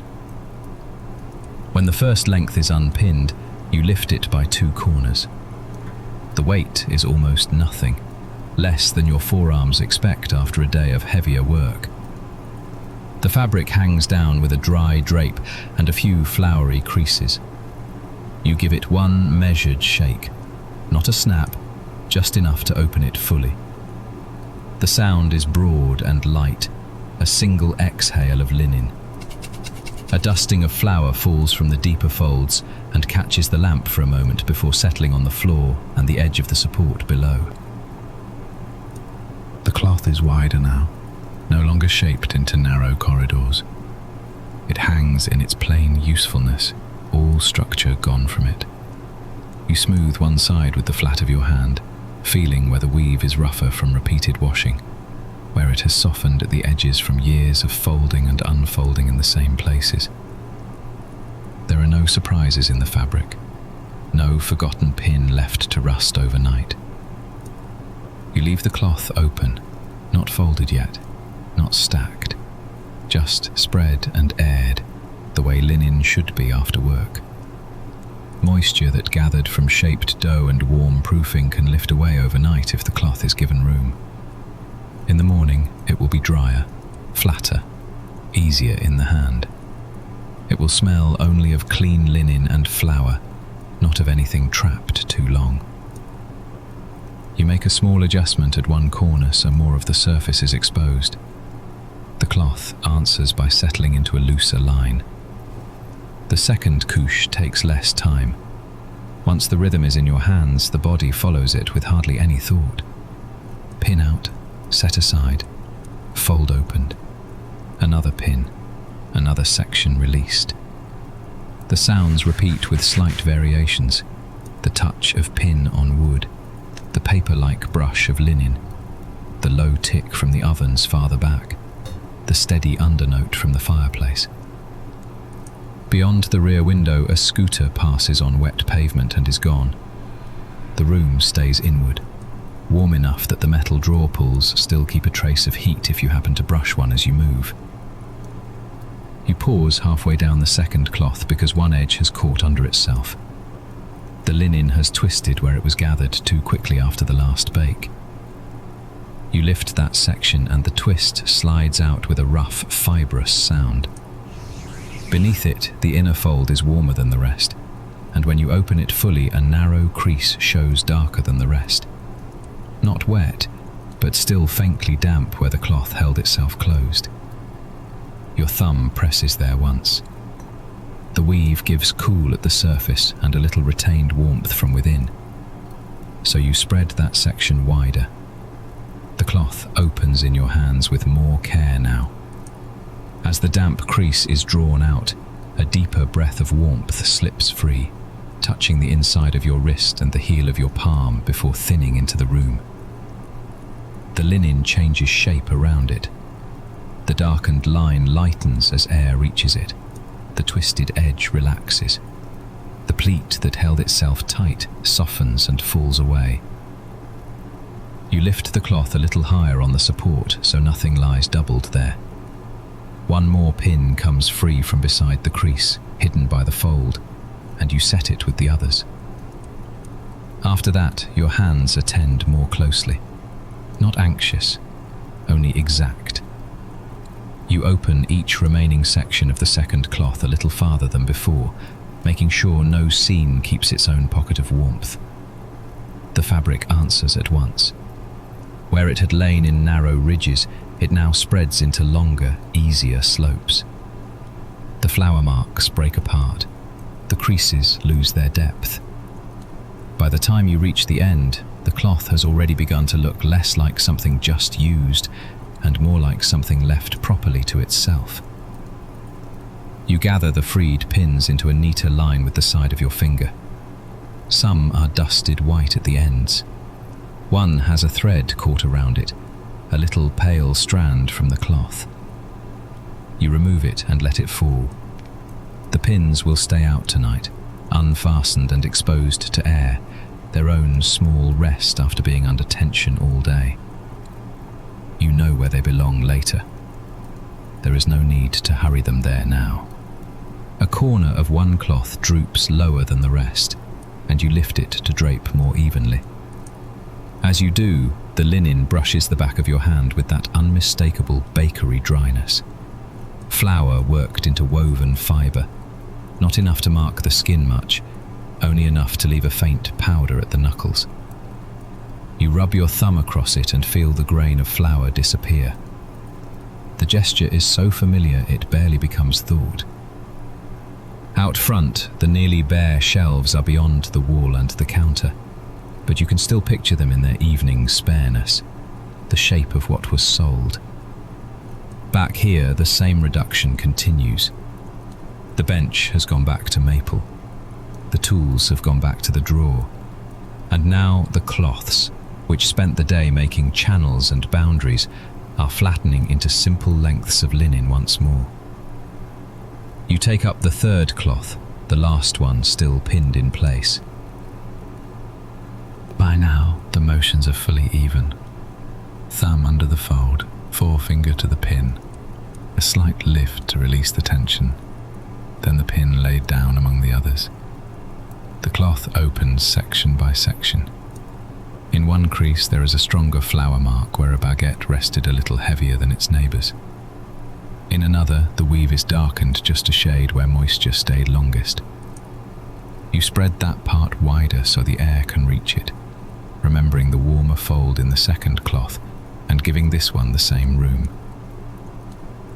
When the first length is unpinned, you lift it by two corners. The weight is almost nothing, less than your forearms expect after a day of heavier work. The fabric hangs down with a dry drape and a few flowery creases. You give it one measured shake, not a snap, just enough to open it fully. The sound is broad and light, a single exhale of linen. A dusting of flour falls from the deeper folds and catches the lamp for a moment before settling on the floor and the edge of the support below. The cloth is wider now, no longer shaped into narrow corridors. It hangs in its plain usefulness, all structure gone from it. You smooth one side with the flat of your hand, feeling where the weave is rougher from repeated washing, where it has softened at the edges from years of folding and unfolding in the same places. There are no surprises in the fabric, no forgotten pin left to rust overnight. You leave the cloth open, not folded yet, not stacked, just spread and aired, the way linen should be after work. Moisture that gathered from shaped dough and warm proofing can lift away overnight if the cloth is given room. In the morning, it will be drier, flatter, easier in the hand. It will smell only of clean linen and flour, not of anything trapped too long. You make a small adjustment at one corner so more of the surface is exposed. The cloth answers by settling into a looser line. The second couche takes less time. Once the rhythm is in your hands, the body follows it with hardly any thought. Pin out, set aside, fold opened. Another pin, another section released. The sounds repeat with slight variations. The touch of pin on wood, the paper-like brush of linen, the low tick from the ovens farther back, the steady undernote from the fireplace. Beyond the rear window, a scooter passes on wet pavement and is gone. The room stays inward, warm enough that the metal drawer pulls still keep a trace of heat if you happen to brush one as you move. You pause halfway down the second cloth because one edge has caught under itself. The linen has twisted where it was gathered too quickly after the last bake. You lift that section and the twist slides out with a rough, fibrous sound. Beneath it, the inner fold is warmer than the rest, and when you open it fully, a narrow crease shows darker than the rest. Not wet, but still faintly damp where the cloth held itself closed. Your thumb presses there once. The weave gives cool at the surface and a little retained warmth from within. So you spread that section wider. The cloth opens in your hands with more care now. As the damp crease is drawn out, a deeper breath of warmth slips free, touching the inside of your wrist and the heel of your palm before thinning into the room. The linen changes shape around it. The darkened line lightens as air reaches it. The twisted edge relaxes. The pleat that held itself tight softens and falls away. You lift the cloth a little higher on the support so nothing lies doubled there. One more pin comes free from beside the crease, hidden by the fold, and you set it with the others. After that, your hands attend more closely. Not anxious, only exact. You open each remaining section of the second cloth a little farther than before, making sure no seam keeps its own pocket of warmth. The fabric answers at once. Where it had lain in narrow ridges, it now spreads into longer, easier slopes. The flower marks break apart. The creases lose their depth. By the time you reach the end, the cloth has already begun to look less like something just used and more like something left properly to itself. You gather the freed pins into a neater line with the side of your finger. Some are dusted white at the ends. One has a thread caught around it, a little pale strand from the cloth. You remove it and let it fall. The pins will stay out tonight, unfastened and exposed to air, their own small rest after being under tension all day. You know where they belong later. There is no need to hurry them there now. A corner of one cloth droops lower than the rest, and you lift it to drape more evenly. As you do, The linen brushes the back of your hand with that unmistakable bakery dryness. Flour worked into woven fibre, not enough to mark the skin much, only enough to leave a faint powder at the knuckles. You rub your thumb across it and feel the grain of flour disappear. The gesture is so familiar it barely becomes thought. Out front, the nearly bare shelves are beyond the wall and the counter, but you can still picture them in their evening spareness, the shape of what was sold. Back here, the same reduction continues. The bench has gone back to maple. The tools have gone back to the drawer. And now the cloths, which spent the day making channels and boundaries, are flattening into simple lengths of linen once more. You take up the third cloth, the last one still pinned in place. By now, the motions are fully even. Thumb under the fold, forefinger to the pin. A slight lift to release the tension, then the pin laid down among the others. The cloth opens section by section. In one crease there is a stronger flour mark where a baguette rested a little heavier than its neighbours. In another, the weave is darkened just a shade where moisture stayed longest. You spread that part wider so the air can reach it, remembering the warmer fold in the second cloth and giving this one the same room.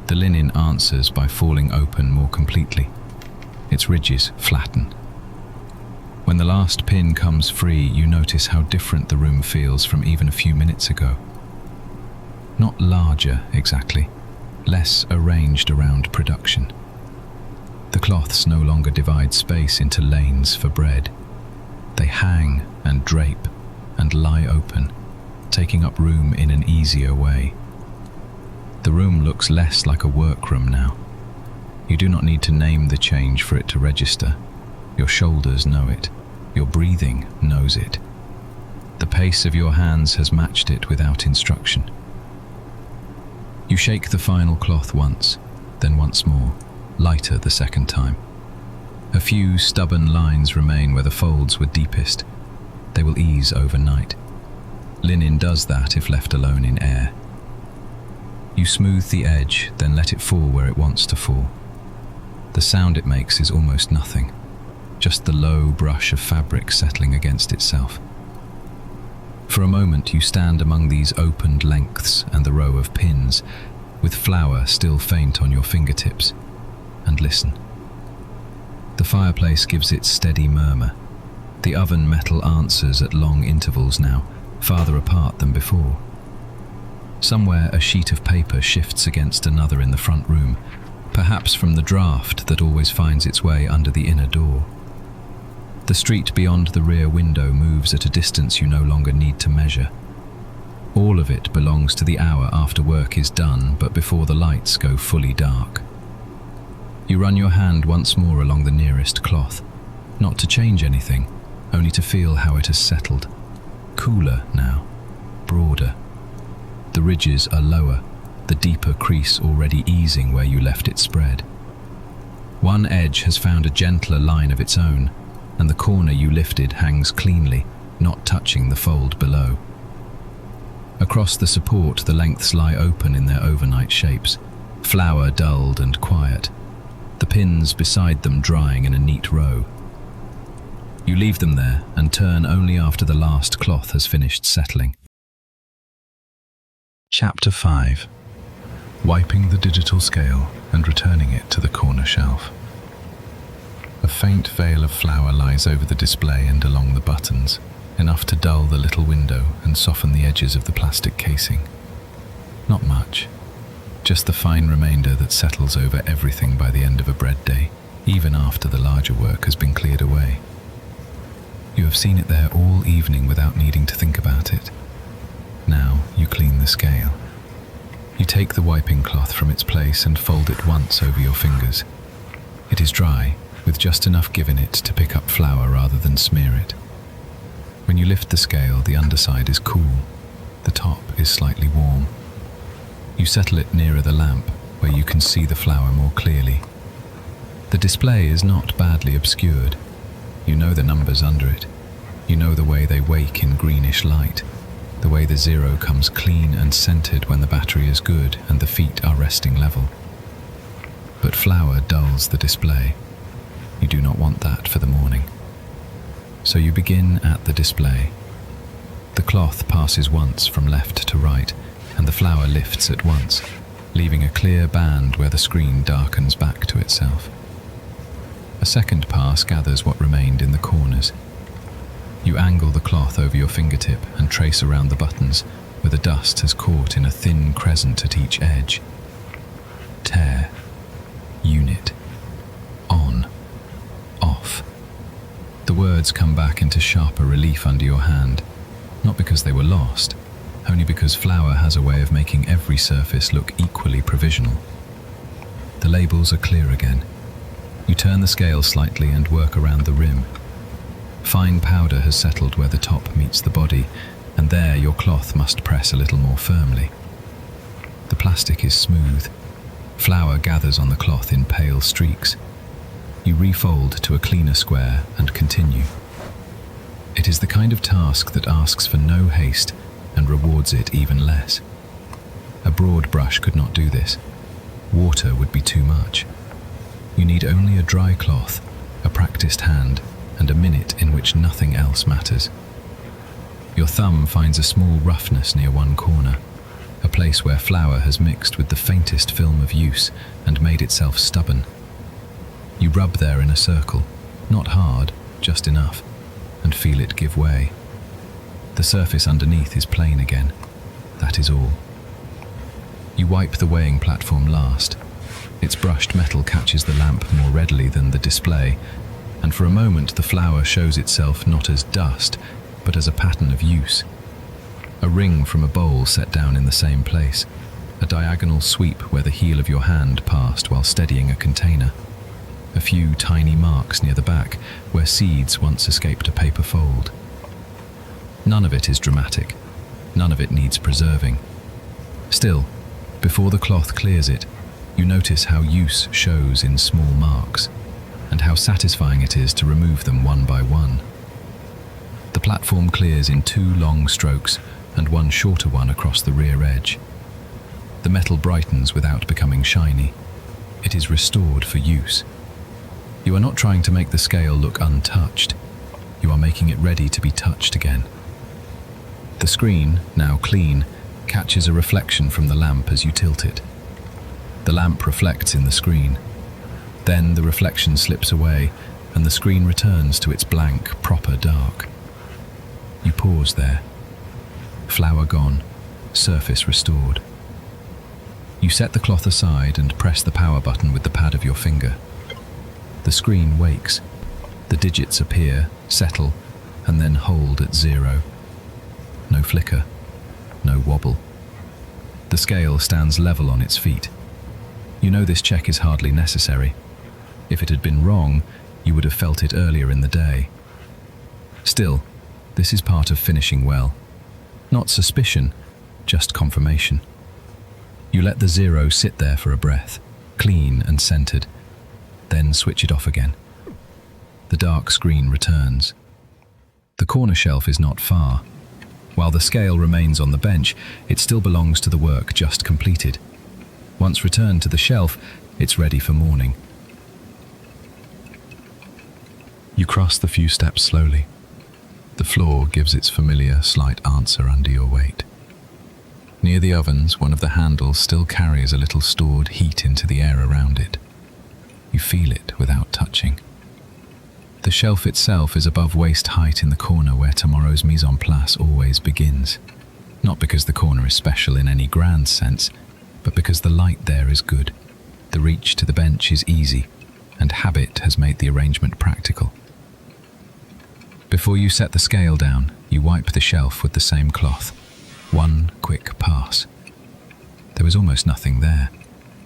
The linen answers by falling open more completely. Its ridges flatten. When the last pin comes free, you notice how different the room feels from even a few minutes ago. Not larger, exactly, less arranged around production. The cloths no longer divide space into lanes for bread. They hang and drape and lie open, taking up room in an easier way. The room looks less like a workroom now. You do not need to name the change for it to register. Your shoulders know it. Your breathing knows it. The pace of your hands has matched it without instruction. You shake the final cloth once, then once more, lighter the second time. A few stubborn lines remain where the folds were deepest. They will ease overnight. Linen does that if left alone in air. You smooth the edge, then let it fall where it wants to fall. The sound it makes is almost nothing, just the low brush of fabric settling against itself. For a moment you stand among these opened lengths and the row of pins, with flour still faint on your fingertips, and listen. The fireplace gives its steady murmur. The oven metal answers at long intervals now, farther apart than before. Somewhere a sheet of paper shifts against another in the front room, perhaps from the draft that always finds its way under the inner door. The street beyond the rear window moves at a distance you no longer need to measure. All of it belongs to the hour after work is done, but before the lights go fully dark. You run your hand once more along the nearest cloth, not to change anything, only to feel how it has settled. Cooler now, broader. The ridges are lower, the deeper crease already easing where you left it spread. One edge has found a gentler line of its own, and the corner you lifted hangs cleanly, not touching the fold below. Across the support, the lengths lie open in their overnight shapes, flour dulled and quiet, the pins beside them drying in a neat row. You leave them there and turn only after the last cloth has finished settling. Chapter 5. Wiping the digital scale and returning it to the corner shelf. A faint veil of flour lies over the display and along the buttons, enough to dull the little window and soften the edges of the plastic casing. Not much, just the fine remainder that settles over everything by the end of a bread day, even after the larger work has been cleared away. You have seen it there all evening without needing to think about it. Now you clean the scale. You take the wiping cloth from its place and fold it once over your fingers. It is dry, with just enough give in it to pick up flour rather than smear it. When you lift the scale, the underside is cool. The top is slightly warm. You settle it nearer the lamp, where you can see the flour more clearly. The display is not badly obscured. You know the numbers under it. You know the way they wake in greenish light. The way the zero comes clean and centered when the battery is good and the feet are resting level. But flour dulls the display. You do not want that for the morning. So you begin at the display. The cloth passes once from left to right, and the flour lifts at once, leaving a clear band where the screen darkens back to itself. A second pass gathers what remained in the corners. You angle the cloth over your fingertip and trace around the buttons where the dust has caught in a thin crescent at each edge. Tear. Unit. On. Off. The words come back into sharper relief under your hand, not because they were lost, only because flour has a way of making every surface look equally provisional. The labels are clear again. You turn the scale slightly and work around the rim. Fine powder has settled where the top meets the body, and there your cloth must press a little more firmly. The plastic is smooth. Flour gathers on the cloth in pale streaks. You refold to a cleaner square and continue. It is the kind of task that asks for no haste and rewards it even less. A broad brush could not do this. Water would be too much. You need only a dry cloth, a practiced hand, and a minute in which nothing else matters. Your thumb finds a small roughness near one corner, a place where flour has mixed with the faintest film of use and made itself stubborn. You rub there in a circle, not hard, just enough, and feel it give way. The surface underneath is plain again. That is all. You wipe the weighing platform last. Its brushed metal catches the lamp more readily than the display, and for a moment the flour shows itself not as dust, but as a pattern of use. A ring from a bowl set down in the same place, a diagonal sweep where the heel of your hand passed while steadying a container. A few tiny marks near the back where seeds once escaped a paper fold. None of it is dramatic. None of it needs preserving. Still, before the cloth clears it, you notice how use shows in small marks, and how satisfying it is to remove them one by one. The platform clears in 2 long strokes and 1 shorter one across the rear edge. The metal brightens without becoming shiny. It is restored for use. You are not trying to make the scale look untouched. You are making it ready to be touched again. The screen, now clean, catches a reflection from the lamp as you tilt it. The lamp reflects in the screen. Then the reflection slips away and the screen returns to its blank, proper dark. You pause there. Flour gone, surface restored. You set the cloth aside and press the power button with the pad of your finger. The screen wakes. The digits appear, settle, and then hold at 0. No flicker, no wobble. The scale stands level on its feet. You know this check is hardly necessary. If it had been wrong, you would have felt it earlier in the day. Still, this is part of finishing well. Not suspicion, just confirmation. You let the 0 sit there for a breath, clean and centered, then switch it off again. The dark screen returns. The corner shelf is not far. While the scale remains on the bench, it still belongs to the work just completed. Once returned to the shelf, it's ready for morning. You cross the few steps slowly. The floor gives its familiar slight answer under your weight. Near the ovens, one of the handles still carries a little stored heat into the air around it. You feel it without touching. The shelf itself is above waist height in the corner where tomorrow's mise en place always begins. Not because the corner is special in any grand sense, but because the light there is good. The reach to the bench is easy, and habit has made the arrangement practical. Before you set the scale down, you wipe the shelf with the same cloth. One quick pass. There was almost nothing there.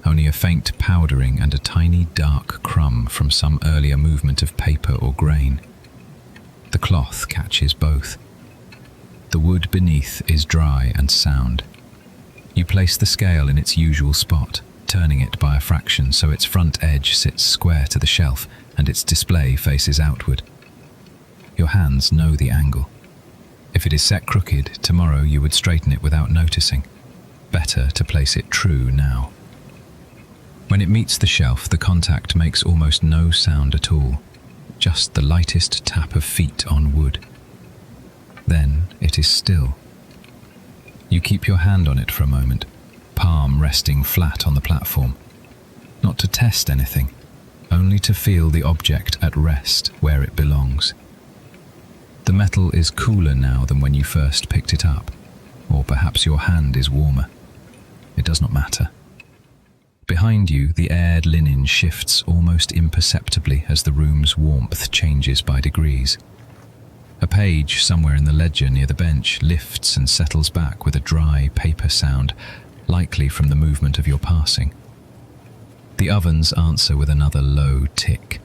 Only a faint powdering and a tiny dark crumb from some earlier movement of paper or grain. The cloth catches both. The wood beneath is dry and sound. You place the scale in its usual spot, turning it by a fraction so its front edge sits square to the shelf and its display faces outward. Your hands know the angle. If it is set crooked, tomorrow you would straighten it without noticing. Better to place it true now. When it meets the shelf, the contact makes almost no sound at all, just the lightest tap of feet on wood. Then it is still. You keep your hand on it for a moment, palm resting flat on the platform. Not to test anything, only to feel the object at rest where it belongs. The metal is cooler now than when you first picked it up, or perhaps your hand is warmer. It does not matter. Behind you, the aired linen shifts almost imperceptibly as the room's warmth changes by degrees. A page somewhere in the ledger near the bench lifts and settles back with a dry paper sound, likely from the movement of your passing. The ovens answer with another low tick.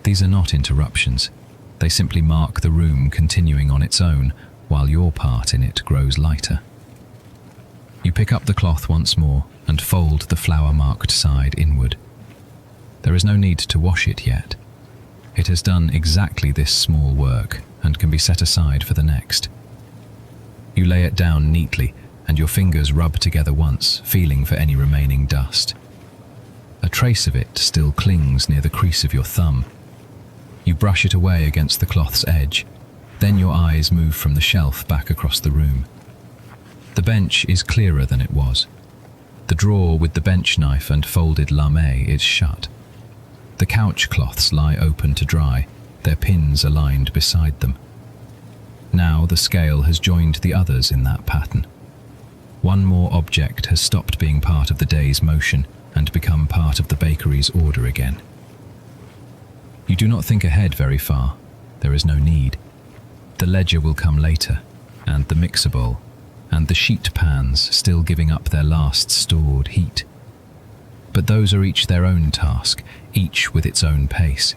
These are not interruptions. They simply mark the room continuing on its own, while your part in it grows lighter. You pick up the cloth once more and fold the flour-marked side inward. There is no need to wash it yet. It has done exactly this small work and can be set aside for the next. You lay it down neatly, and your fingers rub together once, feeling for any remaining dust. A trace of it still clings near the crease of your thumb. You brush it away against the cloth's edge. Then your eyes move from the shelf back across the room. The bench is clearer than it was. The drawer with the bench knife and folded lame is shut. The couch cloths lie open to dry, their pins aligned beside them. Now the scale has joined the others in that pattern. One more object has stopped being part of the day's motion and become part of the bakery's order again. You do not think ahead very far. There is no need. The ledger will come later, and the mixer bowl, and the sheet pans still giving up their last stored heat. But those are each their own task, each with its own pace.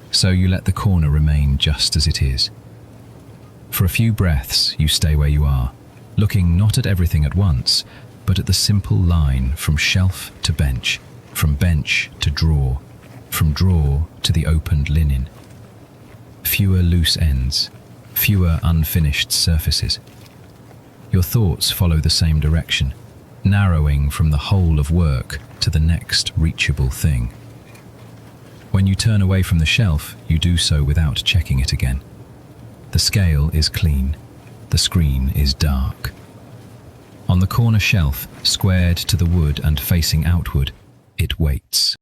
So you let the corner remain just as it is. For a few breaths, you stay where you are, looking not at everything at once, but at the simple line from shelf to bench, from bench to drawer, from drawer to the opened linen. Fewer loose ends, fewer unfinished surfaces. Your thoughts follow the same direction, narrowing from the whole of work to the next reachable thing. When you turn away from the shelf, you do so without checking it again. The scale is clean. The screen is dark. On the corner shelf, squared to the wood and facing outward, it waits.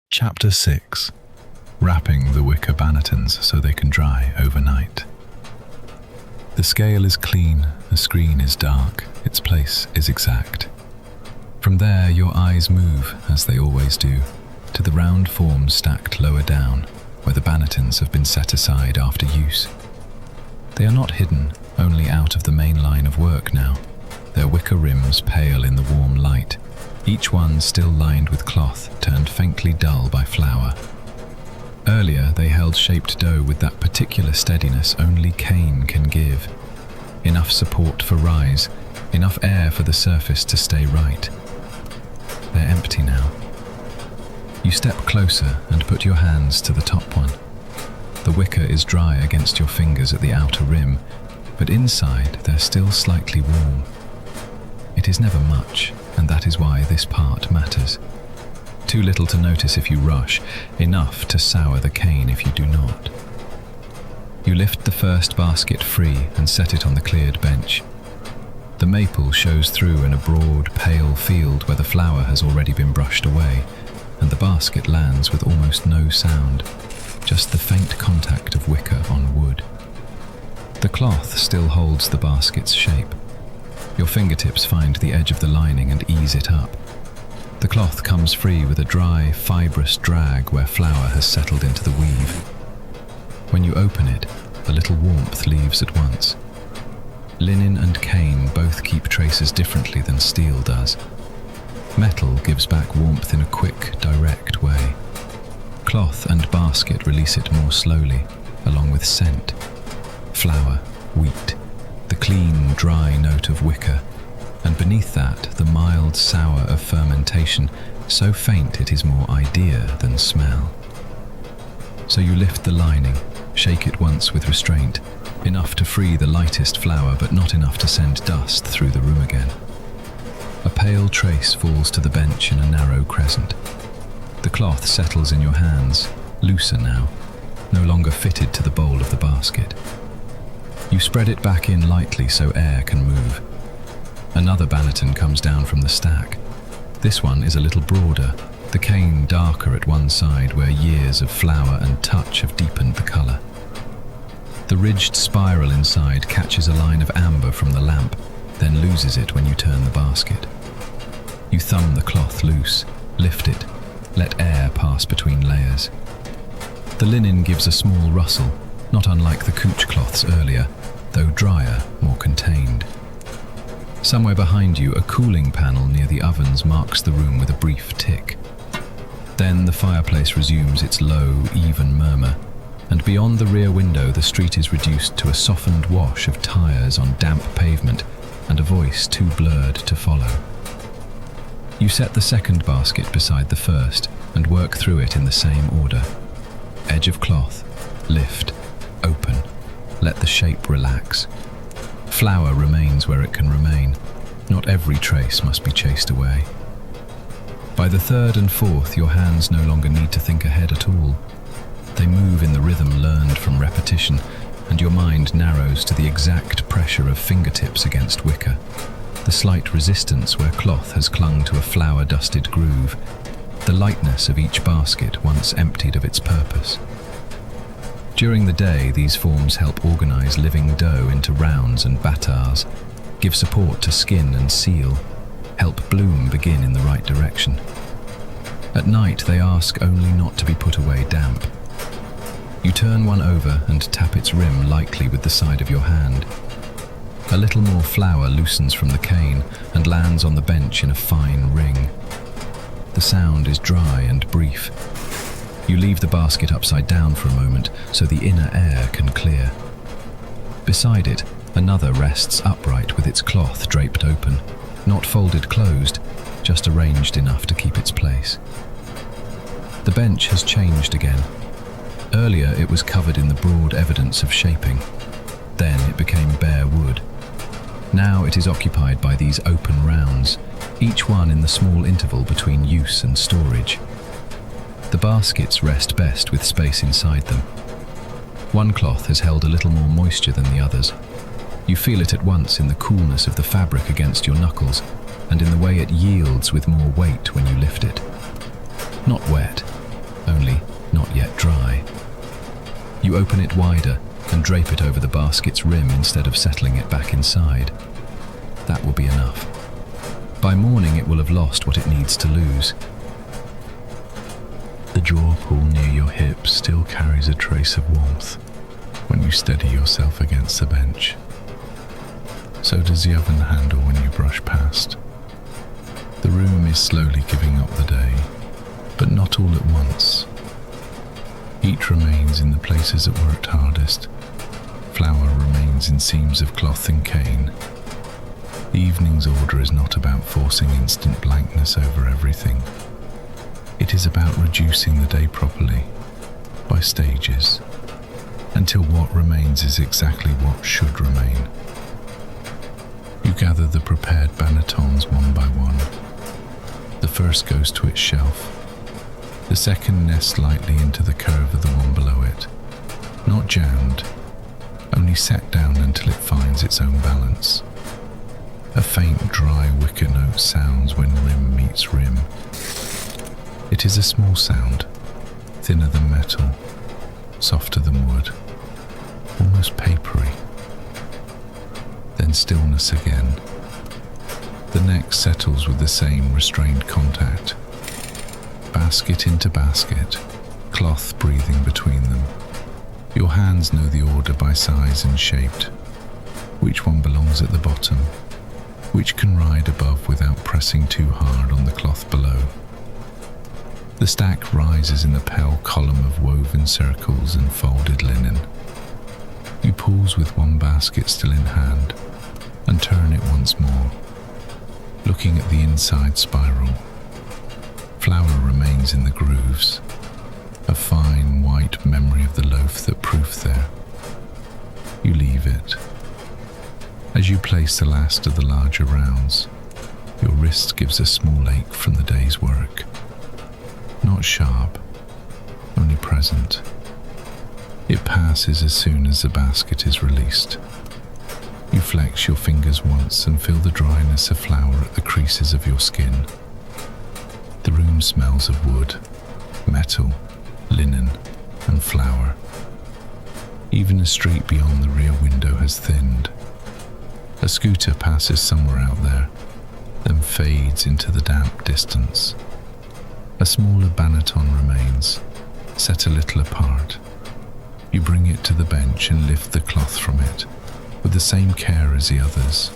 Chapter 6. Wrapping the wicker Bannetons so they can dry overnight. The scale is clean, the screen is dark, its place is exact. From there your eyes move, as they always do, to the round forms stacked lower down, where the Bannetons have been set aside after use. They are not hidden, only out of the main line of work now, their wicker rims pale in the warm light, each one still lined with cloth turned faintly dull by flour. Earlier they held shaped dough with that particular steadiness only cane can give. Enough support for rise, enough air for the surface to stay right. They're empty now. You step closer and put your hands to the top one. The wicker is dry against your fingers at the outer rim, but inside they're still slightly warm. It is never much, and that is why this part matters. Too little to notice if you rush, enough to sour the cane if you do not. You lift the first basket free and set it on the cleared bench. The maple shows through in a broad, pale field where the flour has already been brushed away, and the basket lands with almost no sound, just the faint contact of wicker on wood. The cloth still holds the basket's shape. Your fingertips find the edge of the lining and ease it up. The cloth comes free with a dry, fibrous drag where flour has settled into the weave. When you open it, a little warmth leaves at once. Linen and cane both keep traces differently than steel does. Metal gives back warmth in a quick, direct way. Cloth and basket release it more slowly, along with scent. Flour, wheat, the clean, dry note of wicker, and beneath that the mild sour of fermentation, so faint it is more idea than smell. So you lift the lining, Shake it once with restraint, enough to free the lightest flour but not enough to send dust through the room again. A pale trace falls to the bench in a narrow crescent. The cloth settles in your hands, looser now, no longer fitted to the bowl of the basket. You spread it back in lightly so air can move. Another Banneton comes down from the stack. This one is a little broader, the cane darker at one side where years of flour and touch have deepened the colour. The ridged spiral inside catches a line of amber from the lamp, then loses it when you turn the basket. You thumb the cloth loose, lift it, let air pass between layers. The linen gives a small rustle, not unlike the couche cloths earlier, though drier, more contained. Somewhere behind you, a cooling panel near the ovens marks the room with a brief tick. Then the fireplace resumes its low, even murmur, and beyond the rear window the street is reduced to a softened wash of tyres on damp pavement and a voice too blurred to follow. You set the second basket beside the first and work through it in the same order. Edge of cloth, lift, open, let the shape relax. Flour remains where it can remain. Not every trace must be chased away. By the third and fourth, your hands no longer need to think ahead at all. They move in the rhythm learned from repetition, and your mind narrows to the exact pressure of fingertips against wicker, the slight resistance where cloth has clung to a flour-dusted groove, the lightness of each basket once emptied of its purpose. During the day, these forms help organize living dough into rounds and batars, give support to skin and seal, help bloom begin in the right direction. At night, they ask only not to be put away damp. You turn one over and tap its rim lightly with the side of your hand. A little more flour loosens from the cane and lands on the bench in a fine ring. The sound is dry and brief. You leave the basket upside down for a moment so the inner air can clear. Beside it, another rests upright with its cloth draped open, not folded closed, just arranged enough to keep its place. The bench has changed again. Earlier it was covered in the broad evidence of shaping. Then it became bare wood. Now it is occupied by these open rounds, each one in the small interval between use and storage. The baskets rest best with space inside them. One cloth has held a little more moisture than the others. You feel it at once in the coolness of the fabric against your knuckles and in the way it yields with more weight when you lift it. Not wet, only not yet dry. You open it wider and drape it over the basket's rim instead of settling it back inside. That will be enough. By morning it will have lost what it needs to lose. The drawer pull near your hip still carries a trace of warmth when you steady yourself against the bench. So does the oven handle when you brush past. The room is slowly giving up the day, but not all at once. Heat remains in the places that worked hardest. Flour remains in seams of cloth and cane. The evening's order is not about forcing instant blankness over everything. It is about reducing the day properly, by stages, until what remains is exactly what should remain. You gather the prepared Bannetons one by one. The first goes to its shelf. The second nests lightly into the curve of the one below it. Not jammed, only set down until it finds its own balance. A faint, dry wicker note sounds when rim meets rim. It is a small sound, thinner than metal, softer than wood, almost papery. Then stillness again. The next settles with the same restrained contact. Basket into basket, cloth breathing between them. Your hands know the order by size and shape. Which one belongs at the bottom? Which can ride above without pressing too hard on the cloth below? The stack rises in the pale column of woven circles and folded linen. You pause with one basket still in hand and turn it once more, looking at the inside spiral. Flour remains in the grooves. a fine white memory of the loaf that proofed there. You leave it. As you place the last of the larger rounds, your wrist gives a small ache from the day's work. Not sharp, only present. It passes as soon as the basket is released. You flex your fingers once and feel the dryness of flour at the creases of your skin. The room smells of wood, metal, linen, and flour. Even the street beyond the rear window has thinned. A scooter passes somewhere out there, then fades into the damp distance. A smaller Banneton remains, set a little apart. You bring it to the bench and lift the cloth from it, with the same care as the others.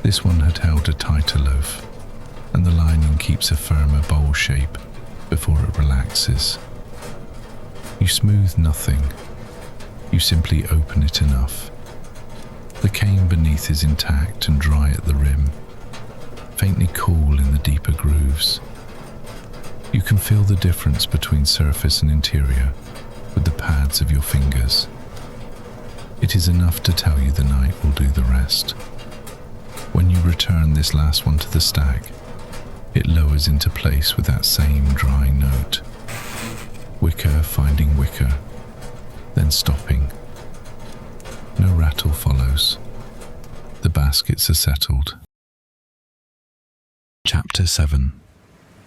This one had held a tighter loaf, and the lining keeps a firmer bowl shape before it relaxes. You smooth nothing. You simply open it enough. The cane beneath is intact and dry at the rim, faintly cool in the deeper grooves. You can feel the difference between surface and interior with the pads of your fingers. It is enough to tell you the night will do the rest. When you return this last one to the stack, it lowers into place with that same dry note. Wicker finding wicker, then stopping. No rattle follows. The baskets are settled. Chapter 7.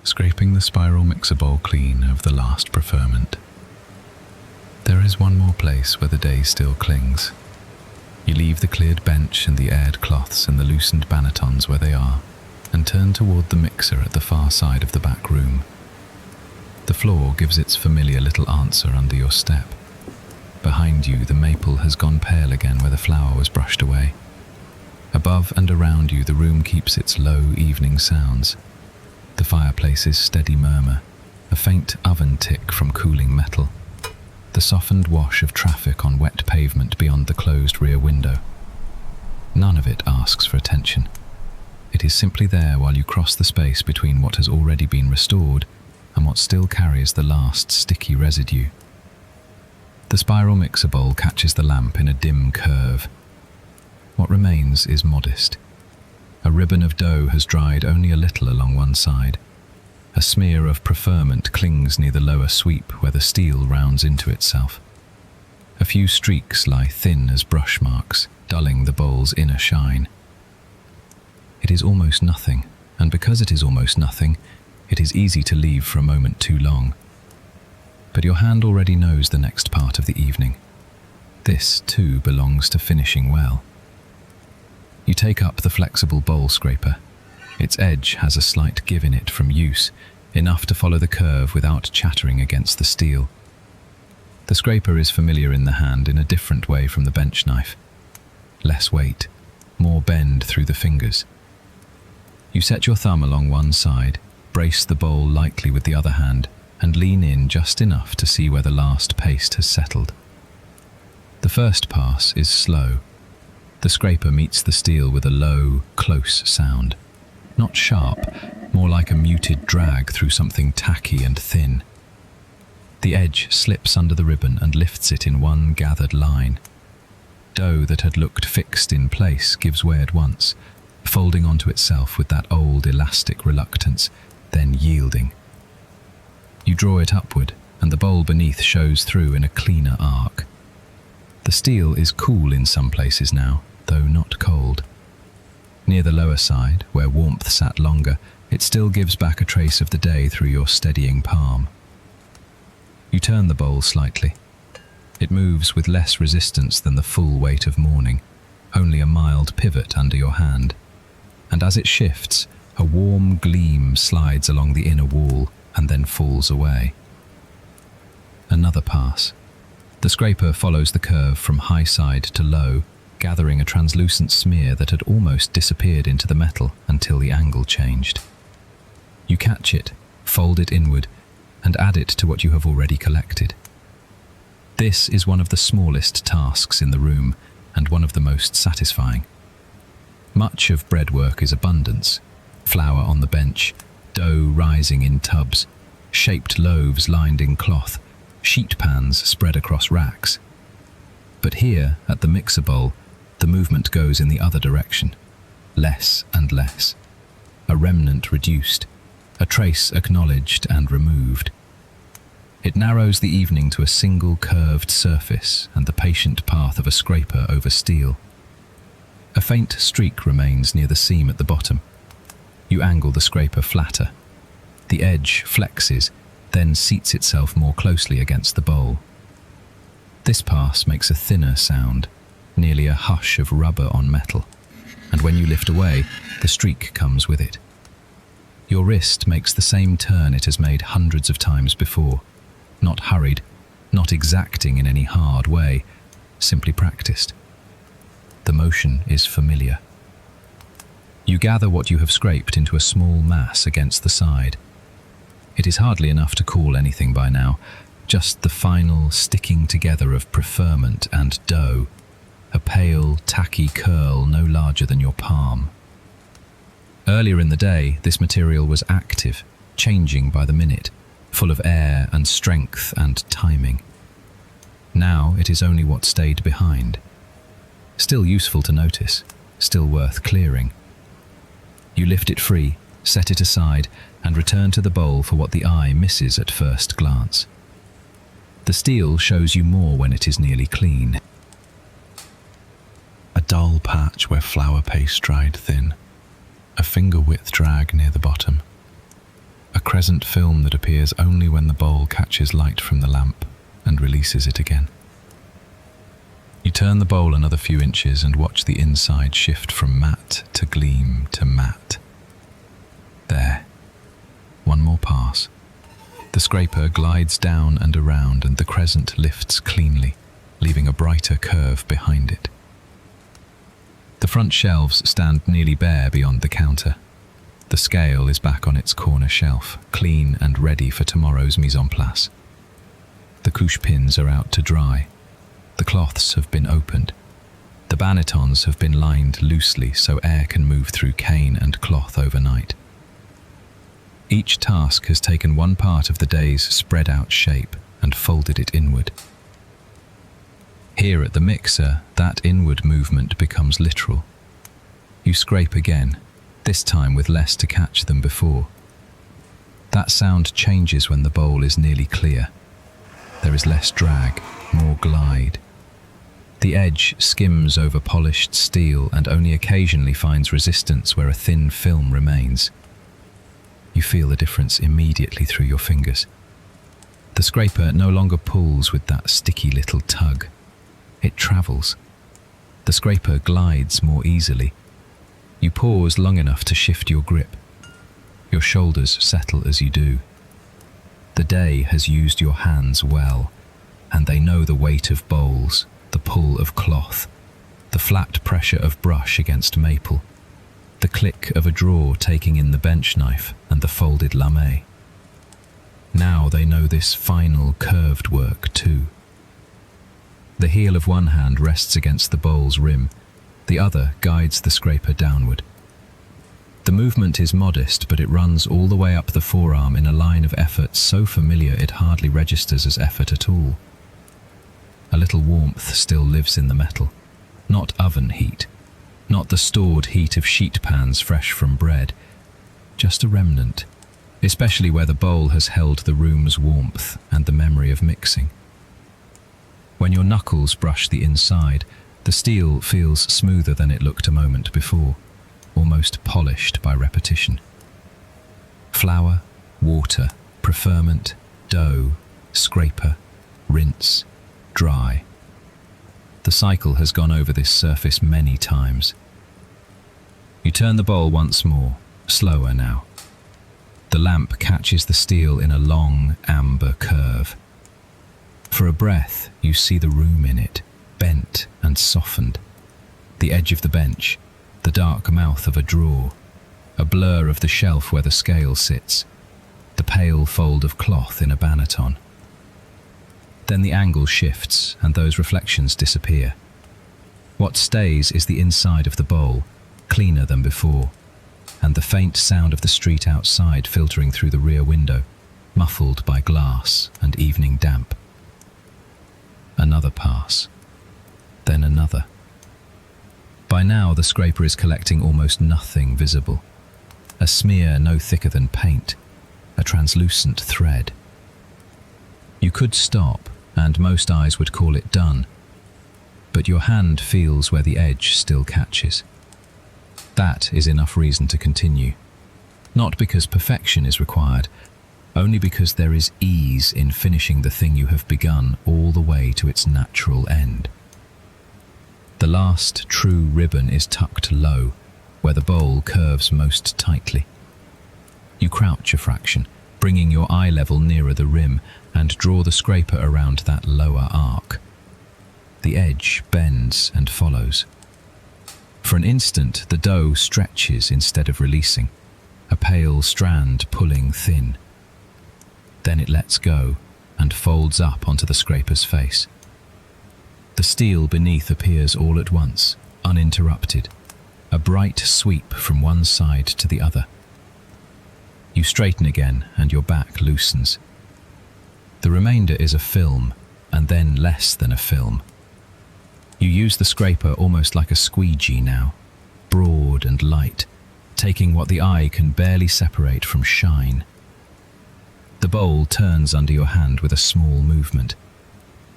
Scraping the spiral mixer bowl clean of the last preferment. There is one more place where the day still clings. You leave the cleared bench and the aired cloths and the loosened Bannetons where they are, and turn toward the mixer at the far side of the back room. The floor gives its familiar little answer under your step. Behind you, the maple has gone pale again where the flour was brushed away. Above and around you, the room keeps its low evening sounds. The fireplace's steady murmur, a faint oven tick from cooling metal, the softened wash of traffic on wet pavement beyond the closed rear window. None of it asks for attention. It is simply there while you cross the space between what has already been restored and what still carries the last sticky residue. The spiral mixer bowl catches the lamp in a dim curve. What remains is modest. A ribbon of dough has dried only a little along one side. A smear of preferment clings near the lower sweep where the steel rounds into itself. A few streaks lie thin as brush marks, dulling the bowl's inner shine. It is almost nothing, and because it is almost nothing, it is easy to leave for a moment too long. But your hand already knows the next part of the evening. This, too, belongs to finishing well. You take up the flexible bowl scraper. Its edge has a slight give in it from use, enough to follow the curve without chattering against the steel. The scraper is familiar in the hand in a different way from the bench knife. Less weight, more bend through the fingers. You set your thumb along one side, brace the bowl lightly with the other hand, and lean in just enough to see where the last paste has settled. The first pass is slow. The scraper meets the steel with a low, close sound. Not sharp, more like a muted drag through something tacky and thin. The edge slips under the ribbon and lifts it in one gathered line. Dough that had looked fixed in place gives way at once, folding onto itself with that old elastic reluctance, then yielding. You draw it upward, and the bowl beneath shows through in a cleaner arc. The steel is cool in some places now, though not cold. Near the lower side, where warmth sat longer, it still gives back a trace of the day through your steadying palm. You turn the bowl slightly. It moves with less resistance than the full weight of morning, only a mild pivot under your hand. And as it shifts, a warm gleam slides along the inner wall and then falls away. Another pass. The scraper follows the curve from high side to low, gathering a translucent smear that had almost disappeared into the metal until the angle changed. You catch it, fold it inward, and add it to what you have already collected. This is one of the smallest tasks in the room, and one of the most satisfying. Much of bread work is abundance, flour on the bench, dough rising in tubs, shaped loaves lined in cloth, sheet pans spread across racks. But here, at the mixer bowl, the movement goes in the other direction. Less and less. A remnant reduced, a trace acknowledged and removed. It narrows the evening to a single curved surface and the patient path of a scraper over steel. A faint streak remains near the seam at the bottom. You angle the scraper flatter. The edge flexes, then seats itself more closely against the bowl. This pass makes a thinner sound, nearly a hush of rubber on metal, and when you lift away, the streak comes with it. Your wrist makes the same turn it has made hundreds of times before, not hurried, not exacting in any hard way, simply practiced. The motion is familiar. You gather what you have scraped into a small mass against the side. It is hardly enough to call anything by now, just the final sticking together of preferment and dough, a pale, tacky curl no larger than your palm. Earlier in the day, this material was active, changing by the minute, full of air and strength and timing. Now it is only what stayed behind. Still useful to notice, still worth clearing. You lift it free, set it aside, and return to the bowl for what the eye misses at first glance. The steel shows you more when it is nearly clean. A dull patch where flour paste dried thin, a finger-width drag near the bottom, a crescent film that appears only when the bowl catches light from the lamp and releases it again. You turn the bowl another few inches and watch the inside shift from matte to gleam to matte. There. One more pass. The scraper glides down and around and the crescent lifts cleanly, leaving a brighter curve behind it. The front shelves stand nearly bare beyond the counter. The scale is back on its corner shelf, clean and ready for tomorrow's mise en place. The couche pins are out to dry. The cloths have been opened. The Bannetons have been lined loosely so air can move through cane and cloth overnight. Each task has taken one part of the day's spread out shape and folded it inward. Here at the mixer, that inward movement becomes literal. You scrape again, this time with less to catch than before. That sound changes when the bowl is nearly clear. There is less drag, more glide. The edge skims over polished steel and only occasionally finds resistance where a thin film remains. You feel the difference immediately through your fingers. The scraper no longer pulls with that sticky little tug. It travels. The scraper glides more easily. You pause long enough to shift your grip. Your shoulders settle as you do. The day has used your hands well, and they know the weight of bowls, the pull of cloth, the flat pressure of brush against maple, the click of a drawer taking in the bench knife and the folded lame. Now they know this final curved work too. The heel of one hand rests against the bowl's rim, the other guides the scraper downward. The movement is modest, but it runs all the way up the forearm in a line of effort so familiar it hardly registers as effort at all. A little warmth still lives in the metal, not oven heat, not the stored heat of sheet pans fresh from bread, just a remnant, especially where the bowl has held the room's warmth and the memory of mixing. When your knuckles brush the inside, the steel feels smoother than it looked a moment before, almost polished by repetition. Flour, water, preferment, dough, scraper, rinse, dry. The cycle has gone over this surface many times. You turn the bowl once more, slower now. The lamp catches the steel in a long, amber curve. For a breath, you see the room in it, bent and softened. The edge of the bench, the dark mouth of a drawer, a blur of the shelf where the scale sits, the pale fold of cloth in a Banneton. Then the angle shifts and those reflections disappear. What stays is the inside of the bowl, cleaner than before, and the faint sound of the street outside filtering through the rear window, muffled by glass and evening damp. Another pass, then another. By now the scraper is collecting almost nothing visible. A smear no thicker than paint, a translucent thread. You could stop, and most eyes would call it done, but your hand feels where the edge still catches. That is enough reason to continue. Not because perfection is required, only because there is ease in finishing the thing you have begun all the way to its natural end. The last true ribbon is tucked low, where the bowl curves most tightly. You crouch a fraction, bringing your eye level nearer the rim, and draw the scraper around that lower arc. The edge bends and follows. For an instant, the dough stretches instead of releasing, a pale strand pulling thin. Then it lets go and folds up onto the scraper's face. The steel beneath appears all at once, uninterrupted, a bright sweep from one side to the other. You straighten again and your back loosens. The remainder is a film, and then less than a film. You use the scraper almost like a squeegee now, broad and light, taking what the eye can barely separate from shine. The bowl turns under your hand with a small movement.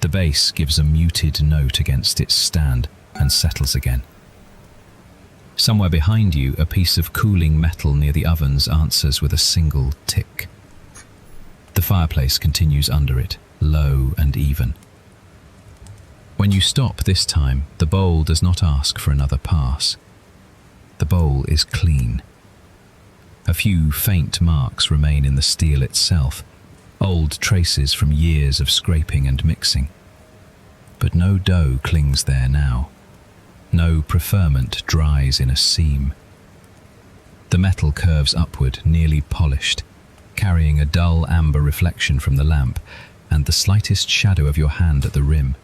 The base gives a muted note against its stand and settles again. Somewhere behind you, a piece of cooling metal near the ovens answers with a single tick. The fireplace continues under it, low and even. When you stop this time, the bowl does not ask for another pass. The bowl is clean. A few faint marks remain in the steel itself, old traces from years of scraping and mixing. But no dough clings there now. No preferment dries in a seam. The metal curves upward, nearly polished, carrying a dull amber reflection from the lamp and the slightest shadow of your hand at the rim.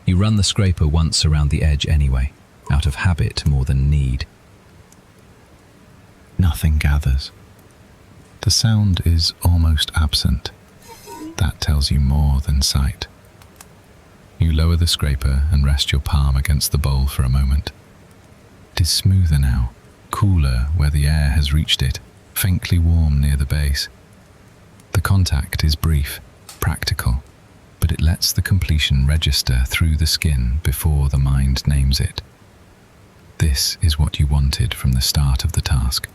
You run the scraper once around the edge anyway, out of habit more than need. Nothing gathers. The sound is almost absent. That tells you more than sight. You lower the scraper and rest your palm against the bowl for a moment. It is smoother now, cooler where the air has reached it, faintly warm near the base. The contact is brief, practical, but it lets the completion register through the skin before the mind names it. This is what you wanted from the start of the task.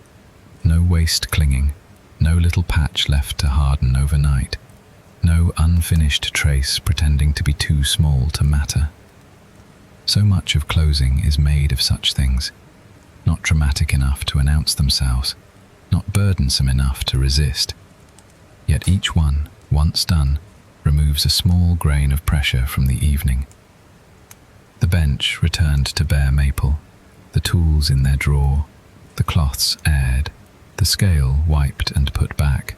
No waste clinging, no little patch left to harden overnight, no unfinished trace pretending to be too small to matter. So much of closing is made of such things, not dramatic enough to announce themselves, not burdensome enough to resist. Yet each one, once done, removes a small grain of pressure from the evening. The bench returned to bare maple, the tools in their drawer, the cloths aired, the scale wiped and put back,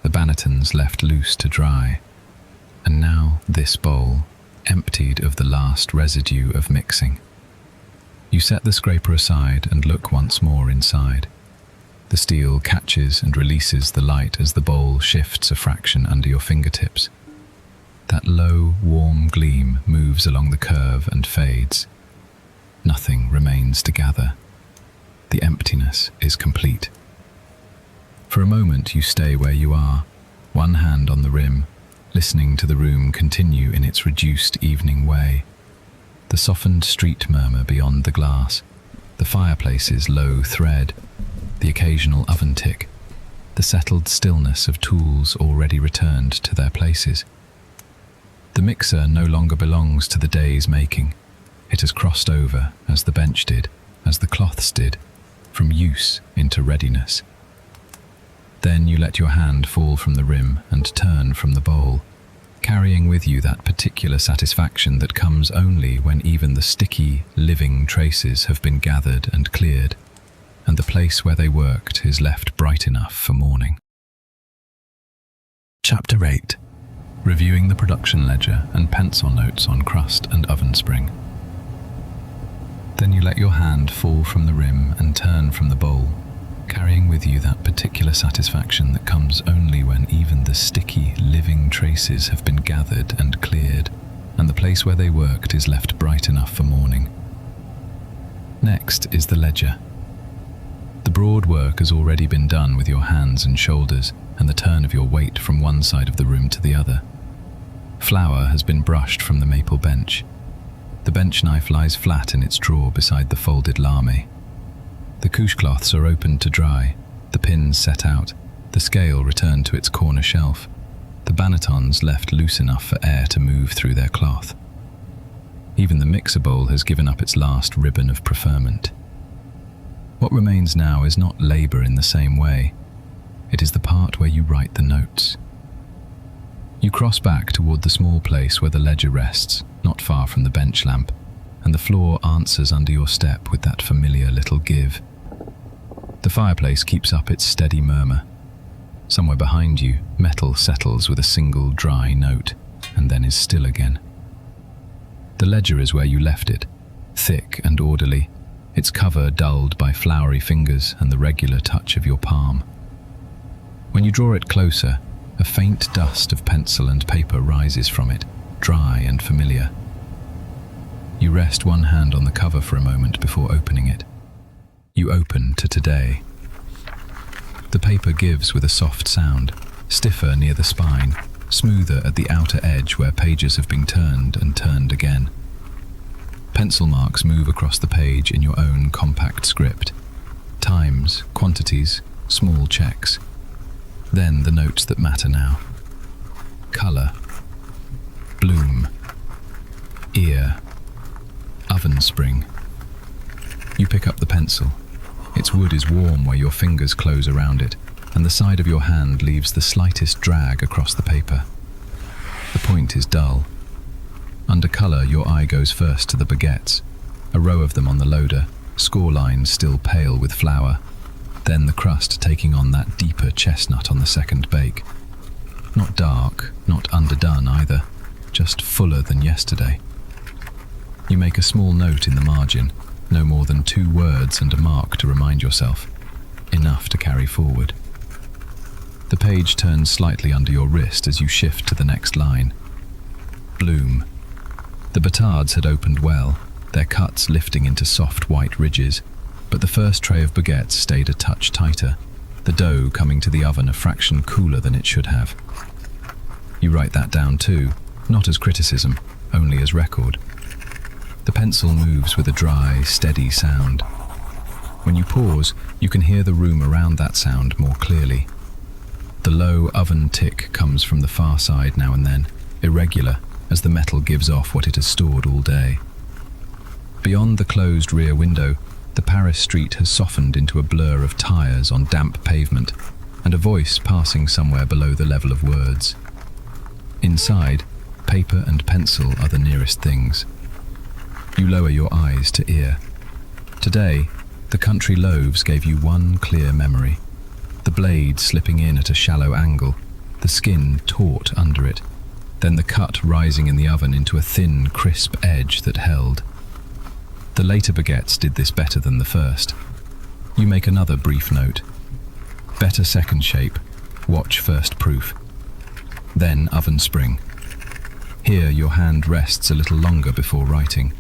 the Bannetons left loose to dry, and now this bowl, emptied of the last residue of mixing. You set the scraper aside and look once more inside. The steel catches and releases the light as the bowl shifts a fraction under your fingertips. That low, warm gleam moves along the curve and fades. Nothing remains to gather. The emptiness is complete. For a moment you stay where you are, one hand on the rim, listening to the room continue in its reduced evening way. The softened street murmur beyond the glass, the fireplace's low thread, the occasional oven tick, the settled stillness of tools already returned to their places. The mixer no longer belongs to the day's making. It has crossed over, as the bench did, as the cloths did, from use into readiness. Then you let your hand fall from the rim and turn from the bowl, carrying with you that particular satisfaction that comes only when even the sticky, living traces have been gathered and cleared, and the place where they worked is left bright enough for morning. Chapter 8. Reviewing the production ledger and pencil notes on crust and oven spring. Then you let your hand fall from the rim and turn from the bowl, carrying with you that particular satisfaction that comes only when even the sticky, living traces have been gathered and cleared, and the place where they worked is left bright enough for morning. Next is the ledger. The broad work has already been done with your hands and shoulders, and the turn of your weight from one side of the room to the other. Flour has been brushed from the maple bench. The bench knife lies flat in its drawer beside the folded lame. The couche cloths are opened to dry, the pins set out, the scale returned to its corner shelf, the Bannetons left loose enough for air to move through their cloth. Even the mixer bowl has given up its last ribbon of preferment. What remains now is not labour in the same way. It is the part where you write the notes. You cross back toward the small place where the ledger rests, not far from the bench lamp, and the floor answers under your step with that familiar little give. The fireplace keeps up its steady murmur. Somewhere behind you, metal settles with a single dry note, and then is still again. The ledger is where you left it, thick and orderly, its cover dulled by floury fingers and the regular touch of your palm. When you draw it closer, a faint dust of pencil and paper rises from it, dry and familiar. You rest one hand on the cover for a moment before opening it. You open to today. The paper gives with a soft sound, stiffer near the spine, smoother at the outer edge where pages have been turned and turned again. Pencil marks move across the page in your own compact script. Times, quantities, small checks. Then the notes that matter now. Colour. Bloom. Ear. Oven spring. You pick up the pencil. Its wood is warm where your fingers close around it, and the side of your hand leaves the slightest drag across the paper. The point is dull. Under colour, your eye goes first to the baguettes, a row of them on the loader, score lines still pale with flour, then the crust taking on that deeper chestnut on the second bake. Not dark, not underdone either, just fuller than yesterday. You make a small note in the margin, no more than 2 words and a mark to remind yourself, enough to carry forward. The page turns slightly under your wrist as you shift to the next line. Bloom. The batards had opened well, their cuts lifting into soft white ridges, but the first tray of baguettes stayed a touch tighter, the dough coming to the oven a fraction cooler than it should have. You write that down too, not as criticism, only as record. The pencil moves with a dry, steady sound. When you pause, you can hear the room around that sound more clearly. The low oven tick comes from the far side now and then, irregular, as the metal gives off what it has stored all day. Beyond the closed rear window, the Paris street has softened into a blur of tyres on damp pavement, and a voice passing somewhere below the level of words. Inside, paper and pencil are the nearest things. You lower your eyes to ear. Today, the country loaves gave you one clear memory. The blade slipping in at a shallow angle, the skin taut under it, then the cut rising in the oven into a thin, crisp edge that held. The later baguettes did this better than the first. You make another brief note. Better second shape, watch first proof. Then oven spring. Here your hand rests a little longer before writing.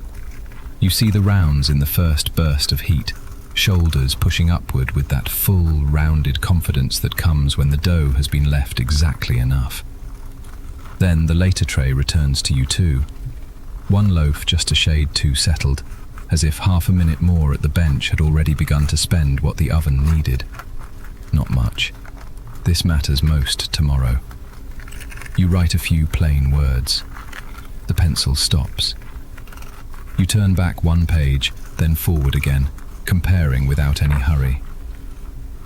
You see the rounds in the first burst of heat, shoulders pushing upward with that full, rounded confidence that comes when the dough has been left exactly enough. Then the later tray returns to you too. One loaf just a shade too settled, as if half a minute more at the bench had already begun to spend what the oven needed. Not much. This matters most tomorrow. You write a few plain words. The pencil stops. You turn back one page, then forward again, comparing without any hurry.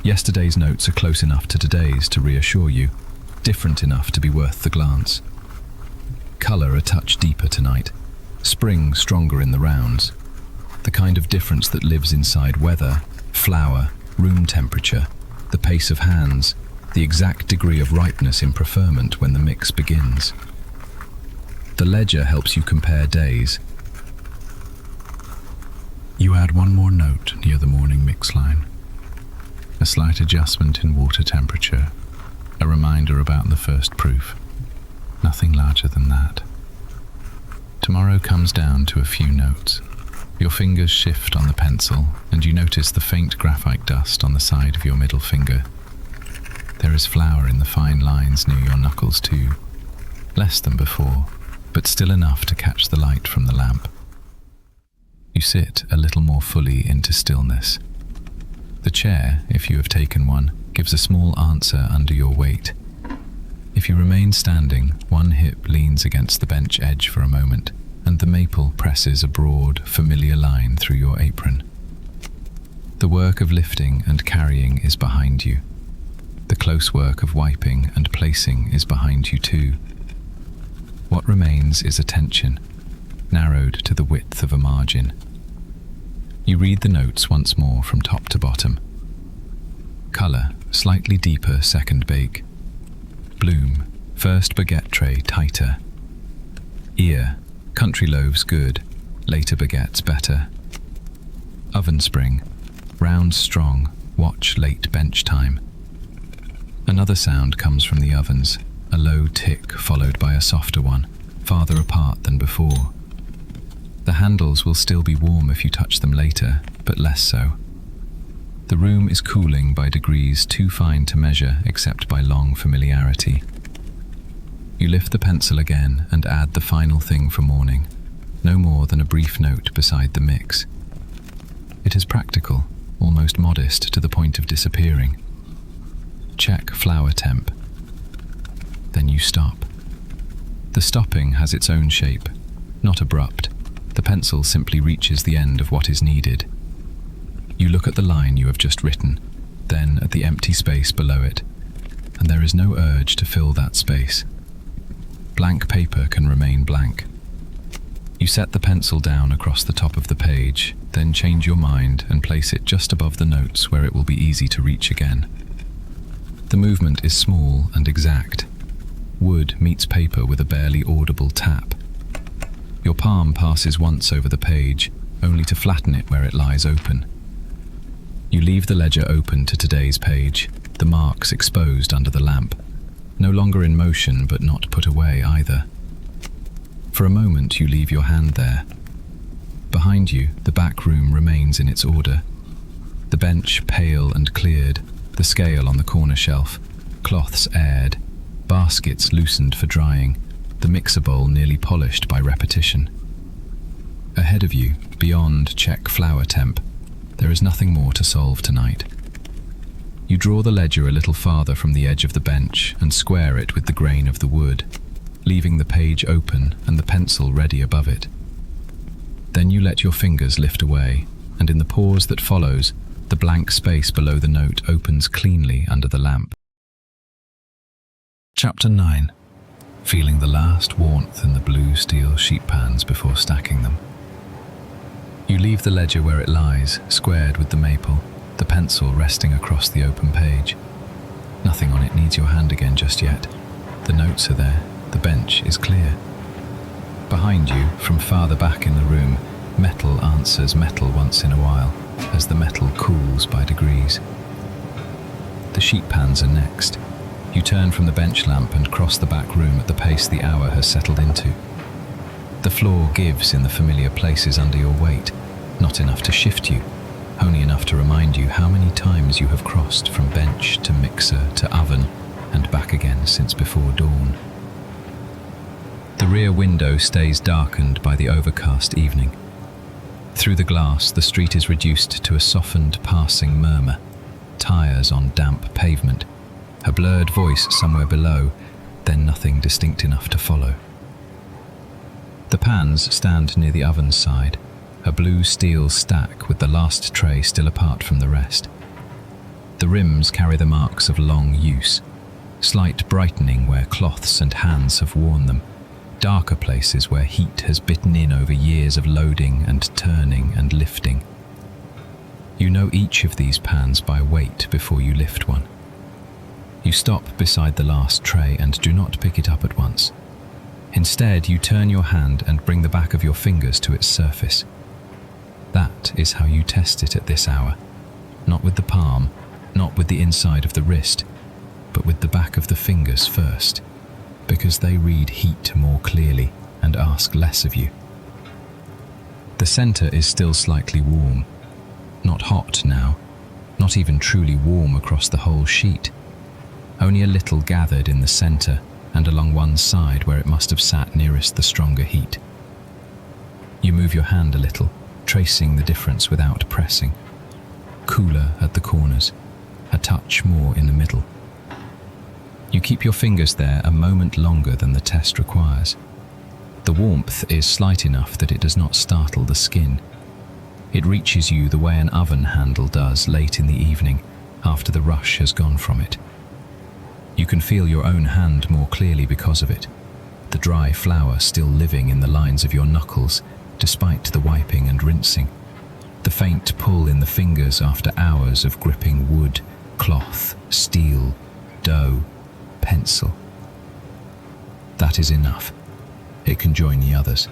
Yesterday's notes are close enough to today's to reassure you, different enough to be worth the glance. Colour a touch deeper tonight, spring stronger in the rounds, the kind of difference that lives inside weather, flour, room temperature, the pace of hands, the exact degree of ripeness in preferment when the mix begins. The ledger helps you compare days. You add one more note near the morning mix line. A slight adjustment in water temperature, a reminder about the first proof. Nothing larger than that. Tomorrow comes down to a few notes. Your fingers shift on the pencil, and you notice the faint graphite dust on the side of your middle finger. There is flour in the fine lines near your knuckles too. Less than before, but still enough to catch the light from the lamp. You sit a little more fully into stillness. The chair, if you have taken one, gives a small answer under your weight. If you remain standing, one hip leans against the bench edge for a moment, and the maple presses a broad, familiar line through your apron. The work of lifting and carrying is behind you. The close work of wiping and placing is behind you too. What remains is attention, narrowed to the width of a margin. You read the notes once more from top to bottom. Colour, slightly deeper second bake. Bloom, first baguette tray tighter. Ear, country loaves good, later baguettes better. Oven spring, round strong, watch late bench time. Another sound comes from the ovens, a low tick followed by a softer one, farther apart than before. The handles will still be warm if you touch them later, but less so. The room is cooling by degrees too fine to measure except by long familiarity. You lift the pencil again and add the final thing for morning, no more than a brief note beside the mix. It is practical, almost modest to the point of disappearing. Check flour temp. Then you stop. The stopping has its own shape, not abrupt. The pencil simply reaches the end of what is needed. You look at the line you have just written, then at the empty space below it, and there is no urge to fill that space. Blank paper can remain blank. You set the pencil down across the top of the page, then change your mind and place it just above the notes where it will be easy to reach again. The movement is small and exact. Wood meets paper with a barely audible tap. Your palm passes once over the page, only to flatten it where it lies open. You leave the ledger open to today's page, the marks exposed under the lamp, no longer in motion but not put away either. For a moment you leave your hand there. Behind you, the back room remains in its order. The bench pale and cleared, the scale on the corner shelf, cloths aired, baskets loosened for drying, the mixer bowl nearly polished by repetition. Ahead of you, beyond check flour temp, there is nothing more to solve tonight. You draw the ledger a little farther from the edge of the bench and square it with the grain of the wood, leaving the page open and the pencil ready above it. Then you let your fingers lift away, and in the pause that follows, the blank space below the note opens cleanly under the lamp. Chapter 9. Feeling the last warmth in the blue steel sheet pans before stacking them. You leave the ledger where it lies, squared with the maple, the pencil resting across the open page. Nothing on it needs your hand again just yet. The notes are there, the bench is clear. Behind you, from farther back in the room, metal answers metal once in a while, as the metal cools by degrees. The sheet pans are next. You turn from the bench lamp and cross the back room at the pace the hour has settled into. The floor gives in the familiar places under your weight, not enough to shift you, only enough to remind you how many times you have crossed from bench to mixer to oven and back again since before dawn. The rear window stays darkened by the overcast evening. Through the glass, the street is reduced to a softened passing murmur, tires on damp pavement, a blurred voice somewhere below, then nothing distinct enough to follow. The pans stand near the oven's side, a blue steel stack with the last tray still apart from the rest. The rims carry the marks of long use, slight brightening where cloths and hands have worn them, darker places where heat has bitten in over years of loading and turning and lifting. You know each of these pans by weight before you lift one. You stop beside the last tray and do not pick it up at once. Instead, you turn your hand and bring the back of your fingers to its surface. That is how you test it at this hour, not with the palm, not with the inside of the wrist, but with the back of the fingers first, because they read heat more clearly and ask less of you. The center is still slightly warm, not hot now, not even truly warm across the whole sheet, only a little gathered in the center and along one side where it must have sat nearest the stronger heat. You move your hand a little, tracing the difference without pressing. Cooler at the corners, a touch more in the middle. You keep your fingers there a moment longer than the test requires. The warmth is slight enough that it does not startle the skin. It reaches you the way an oven handle does late in the evening, after the rush has gone from it. You can feel your own hand more clearly because of it, the dry flour still living in the lines of your knuckles, despite the wiping and rinsing, the faint pull in the fingers after hours of gripping wood, cloth, steel, dough, pencil. That is enough. It can join the others.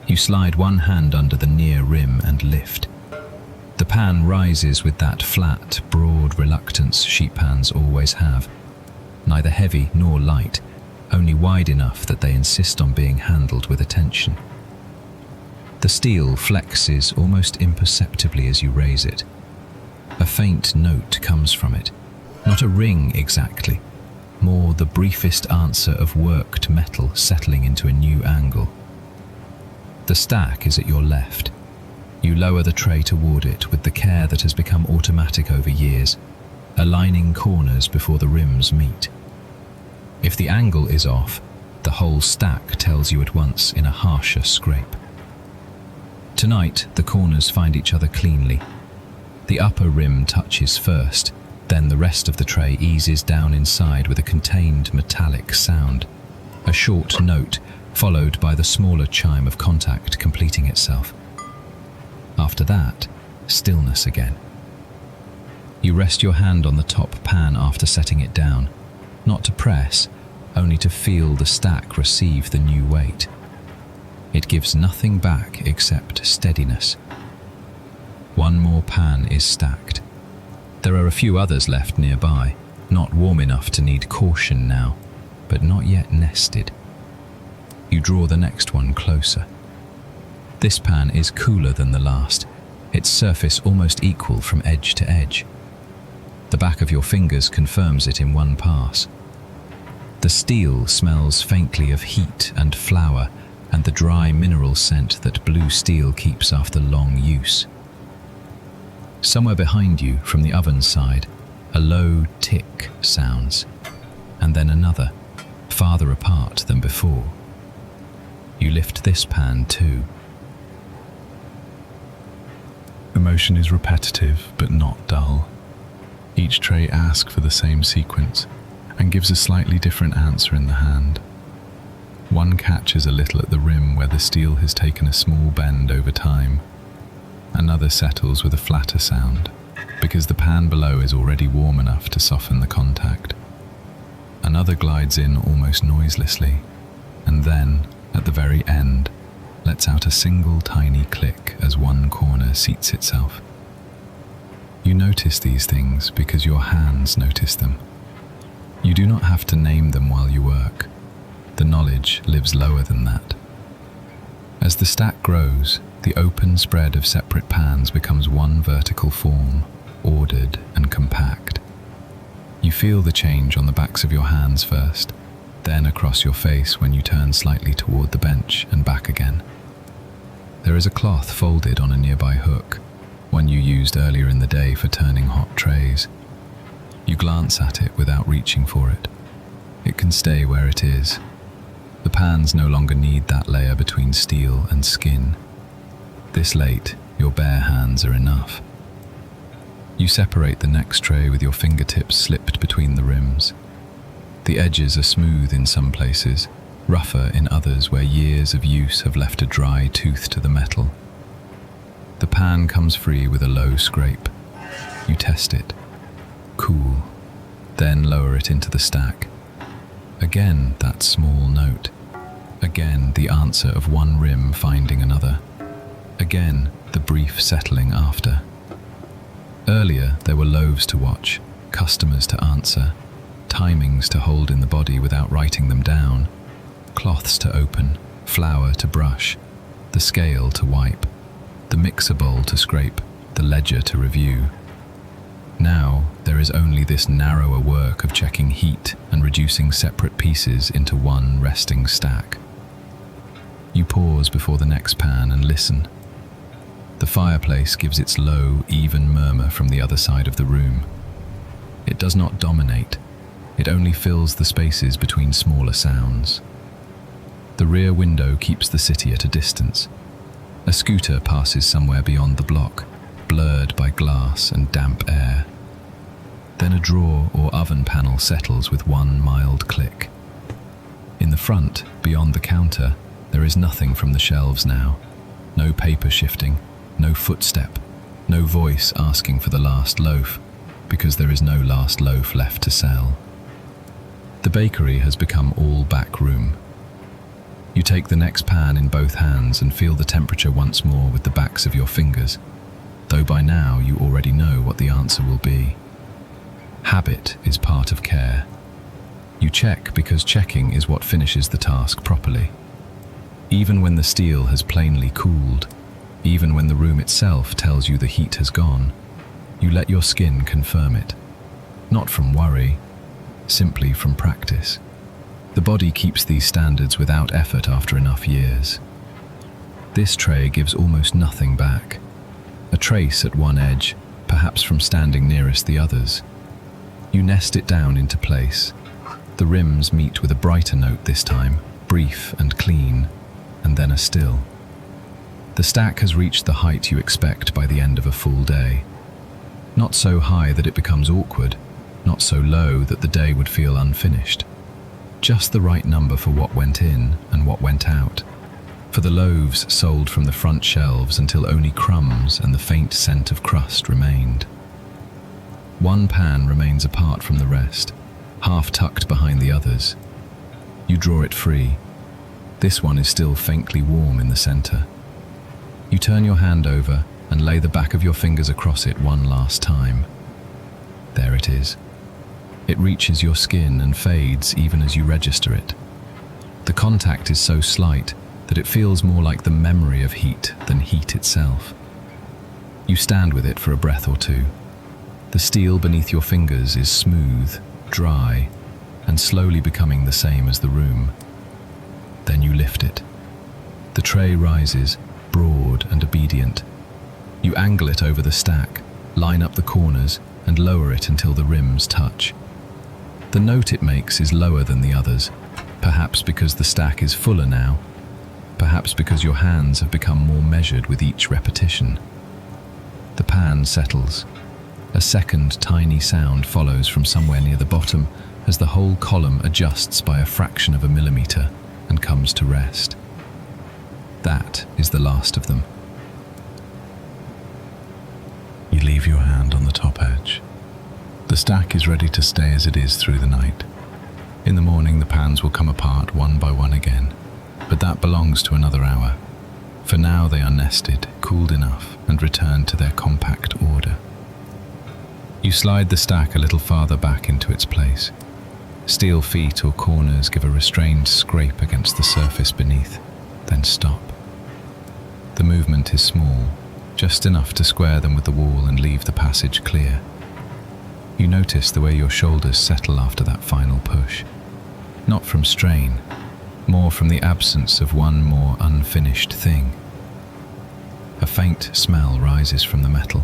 You slide one hand under the near rim and lift. The pan rises with that flat, broad reluctance sheet pans always have. Neither heavy nor light, only wide enough that they insist on being handled with attention. The steel flexes almost imperceptibly as you raise it. A faint note comes from it, not a ring exactly, more the briefest answer of worked metal settling into a new angle. The stack is at your left. You lower the tray toward it with the care that has become automatic over years, aligning corners before the rims meet. If the angle is off, the whole stack tells you at once in a harsher scrape. Tonight, the corners find each other cleanly. The upper rim touches first, then the rest of the tray eases down inside with a contained metallic sound, a short note followed by the smaller chime of contact completing itself. After that, stillness again. You rest your hand on the top pan after setting it down, not to press, only to feel the stack receive the new weight. It gives nothing back except steadiness. One more pan is stacked. There are a few others left nearby, not warm enough to need caution now, but not yet nested. You draw the next one closer. This pan is cooler than the last, its surface almost equal from edge to edge. The back of your fingers confirms it in one pass. The steel smells faintly of heat and flour and the dry mineral scent that blue steel keeps after long use. Somewhere behind you, from the oven side, a low tick sounds, and then another, farther apart than before. You lift this pan too. The motion is repetitive but not dull. Each tray asks for the same sequence and gives a slightly different answer in the hand. One catches a little at the rim where the steel has taken a small bend over time. Another settles with a flatter sound, because the pan below is already warm enough to soften the contact. Another glides in almost noiselessly, and then, at the very end, lets out a single tiny click as one corner seats itself. You notice these things because your hands notice them. You do not have to name them while you work. The knowledge lives lower than that. As the stack grows, the open spread of separate pans becomes one vertical form, ordered and compact. You feel the change on the backs of your hands first, then across your face when you turn slightly toward the bench and back again. There is a cloth folded on a nearby hook, one you used earlier in the day for turning hot trays. You glance at it without reaching for it. It can stay where it is. The pans no longer need that layer between steel and skin. This late, your bare hands are enough. You separate the next tray with your fingertips slipped between the rims. The edges are smooth in some places, rougher in others where years of use have left a dry tooth to the metal. The pan comes free with a low scrape. You test it. Cool. Then lower it into the stack. Again that small note. Again the answer of one rim finding another. Again the brief settling after. Earlier, there were loaves to watch, customers to answer, timings to hold in the body without writing them down, cloths to open, flour to brush, the scale to wipe, the mixer bowl to scrape, the ledger to review. Now, there is only this narrower work of checking heat and reducing separate pieces into one resting stack. You pause before the next pan and listen. The fireplace gives its low, even murmur from the other side of the room. It does not dominate, it only fills the spaces between smaller sounds. The rear window keeps the city at a distance. A scooter passes somewhere beyond the block, blurred by glass and damp air. Then a drawer or oven panel settles with one mild click. In the front, beyond the counter, there is nothing from the shelves now. No paper shifting, no footstep, no voice asking for the last loaf, because there is no last loaf left to sell. The bakery has become all back room. You take the next pan in both hands and feel the temperature once more with the backs of your fingers, though by now you already know what the answer will be. Habit is part of care. You check because checking is what finishes the task properly. Even when the steel has plainly cooled, even when the room itself tells you the heat has gone, you let your skin confirm it. Not from worry, simply from practice. The body keeps these standards without effort after enough years. This tray gives almost nothing back. A trace at one edge, perhaps from standing nearest the others. You nest it down into place. The rims meet with a brighter note this time, brief and clean, and then a still. The stack has reached the height you expect by the end of a full day. Not so high that it becomes awkward, not so low that the day would feel unfinished. Just the right number for what went in and what went out. For the loaves sold from the front shelves until only crumbs and the faint scent of crust remained. One pan remains apart from the rest, half tucked behind the others. You draw it free. This one is still faintly warm in the center. You turn your hand over and lay the back of your fingers across it one last time. There it is. It reaches your skin and fades even as you register it. The contact is so slight that it feels more like the memory of heat than heat itself. You stand with it for a breath or two. The steel beneath your fingers is smooth, dry, and slowly becoming the same as the room. Then you lift it. The tray rises, broad and obedient. You angle it over the stack, line up the corners, and lower it until the rims touch. The note it makes is lower than the others, perhaps because the stack is fuller now, perhaps because your hands have become more measured with each repetition. The pan settles. A second tiny sound follows from somewhere near the bottom as the whole column adjusts by a fraction of a millimeter and comes to rest. That is the last of them. You leave your hand on the top edge. The stack is ready to stay as it is through the night. In the morning, the pans will come apart one by one again, but that belongs to another hour. For now, they are nested, cooled enough, and return to their compact order. You slide the stack a little farther back into its place. Steel feet or corners give a restrained scrape against the surface beneath, then stop. The movement is small, just enough to square them with the wall and leave the passage clear. You notice the way your shoulders settle after that final push. Not from strain, more from the absence of one more unfinished thing. A faint smell rises from the metal,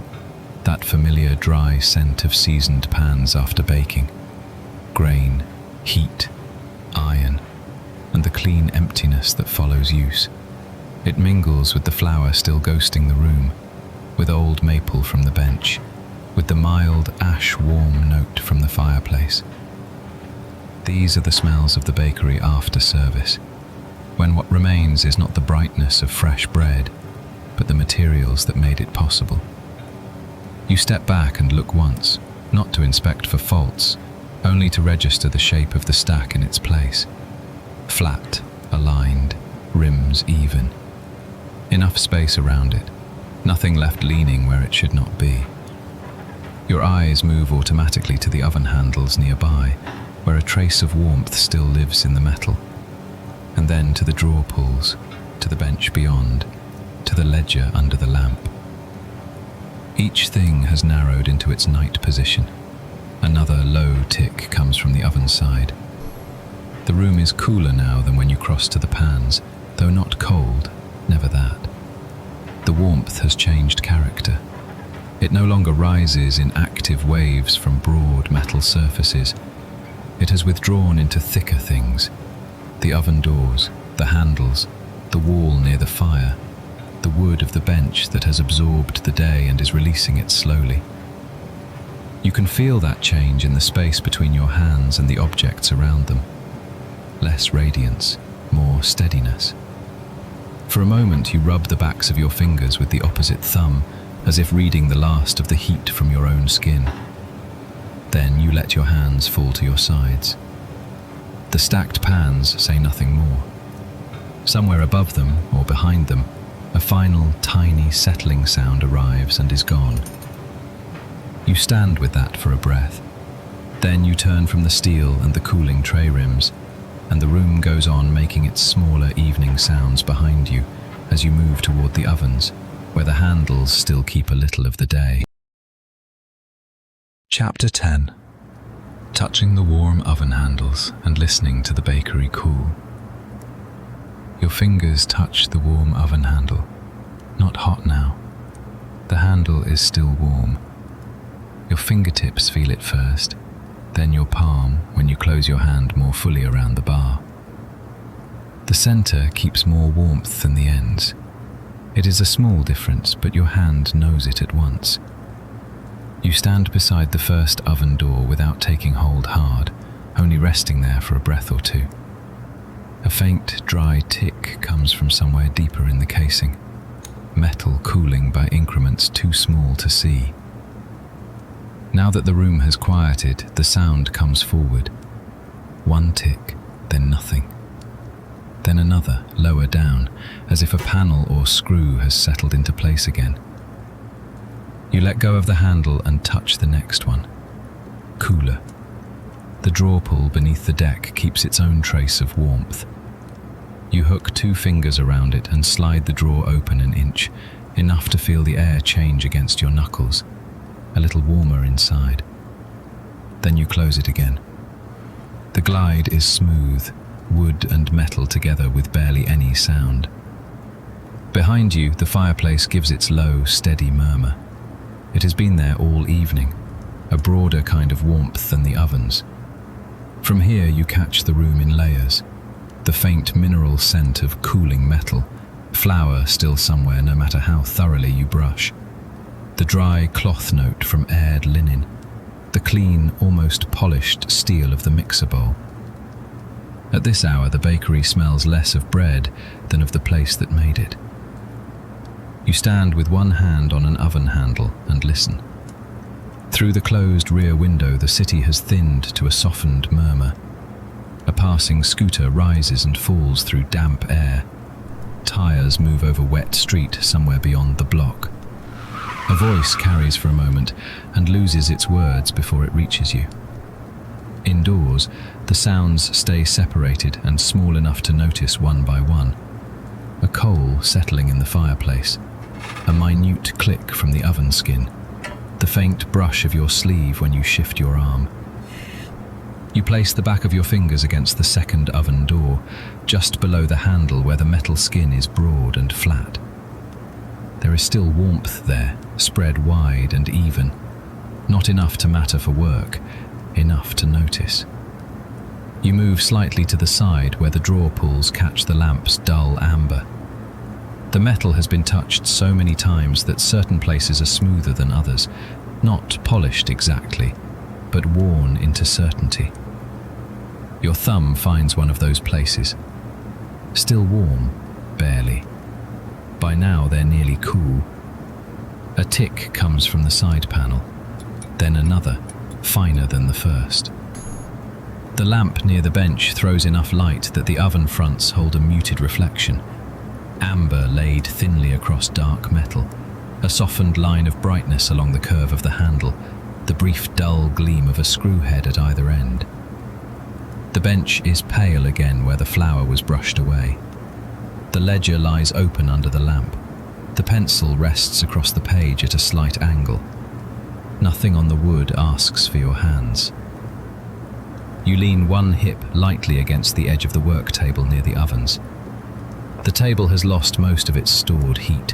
that familiar dry scent of seasoned pans after baking. Grain, heat, iron, and the clean emptiness that follows use. It mingles with the flour still ghosting the room, with old maple from the bench, with the mild ash-warm note from the fireplace. These are the smells of the bakery after service, when what remains is not the brightness of fresh bread, but the materials that made it possible. You step back and look once, not to inspect for faults, only to register the shape of the stack in its place. Flat, aligned, rims even. Enough space around it, nothing left leaning where it should not be. Your eyes move automatically to the oven handles nearby, where a trace of warmth still lives in the metal, and then to the drawer pulls, to the bench beyond, to the ledger under the lamp. Each thing has narrowed into its night position. Another low tick comes from the oven side. The room is cooler now than when you crossed to the pans, though not cold, never that. The warmth has changed character. It no longer rises in active waves from broad metal surfaces. It has withdrawn into thicker things. The oven doors, the handles, the wall near the fire, the wood of the bench that has absorbed the day and is releasing it slowly. You can feel that change in the space between your hands and the objects around them. Less radiance, more steadiness. For a moment you rub the backs of your fingers with the opposite thumb, as if reading the last of the heat from your own skin. Then you let your hands fall to your sides. The stacked pans say nothing more. Somewhere above them, or behind them, a final, tiny settling sound arrives and is gone. You stand with that for a breath. Then you turn from the steel and the cooling tray rims, and the room goes on making its smaller evening sounds behind you as you move toward the ovens, where the handles still keep a little of the day. Chapter 10. Touching the warm oven handles and listening to the bakery cool. Your fingers touch the warm oven handle. Not hot now. The handle is still warm. Your fingertips feel it first, then your palm when you close your hand more fully around the bar. The center keeps more warmth than the ends. It is a small difference, but your hand knows it at once. You stand beside the first oven door without taking hold hard, only resting there for a breath or two. A faint, dry tick comes from somewhere deeper in the casing, metal cooling by increments too small to see. Now that the room has quieted, the sound comes forward. One tick, then nothing. Then another, lower down, as if a panel or screw has settled into place again. You let go of the handle and touch the next one. Cooler. The drawer pull beneath the deck keeps its own trace of warmth. You hook 2 fingers around it and slide the drawer open an inch, enough to feel the air change against your knuckles, a little warmer inside. Then you close it again. The glide is smooth, wood and metal together with barely any sound. Behind you, the fireplace gives its low, steady murmur. It has been there all evening, a broader kind of warmth than the ovens. From here you catch the room in layers, the faint mineral scent of cooling metal, flour still somewhere no matter how thoroughly you brush, the dry cloth note from aired linen, the clean, almost polished steel of the mixer bowl. At this hour the bakery smells less of bread than of the place that made it. You stand with one hand on an oven handle and listen. Through the closed rear window the city has thinned to a softened murmur. A passing scooter rises and falls through damp air. Tires move over wet street somewhere beyond the block. A voice carries for a moment and loses its words before it reaches you. Indoors, the sounds stay separated and small enough to notice one by one. A coal settling in the fireplace, a minute click from the oven skin, the faint brush of your sleeve when you shift your arm. You place the back of your fingers against the second oven door, just below the handle where the metal skin is broad and flat. There is still warmth there, spread wide and even. Not enough to matter for work, enough to notice. You move slightly to the side where the drawer pulls catch the lamp's dull amber. The metal has been touched so many times that certain places are smoother than others, not polished exactly, but worn into certainty. Your thumb finds one of those places. Still warm, barely. By now they're nearly cool. A tick comes from the side panel, then another, finer than the first. The lamp near the bench throws enough light that the oven fronts hold a muted reflection. Amber laid thinly across dark metal, a softened line of brightness along the curve of the handle, the brief dull gleam of a screw head at either end. The bench is pale again where the flour was brushed away. The ledger lies open under the lamp. The pencil rests across the page at a slight angle. Nothing on the wood asks for your hands. You lean one hip lightly against the edge of the work table near the ovens. The table has lost most of its stored heat.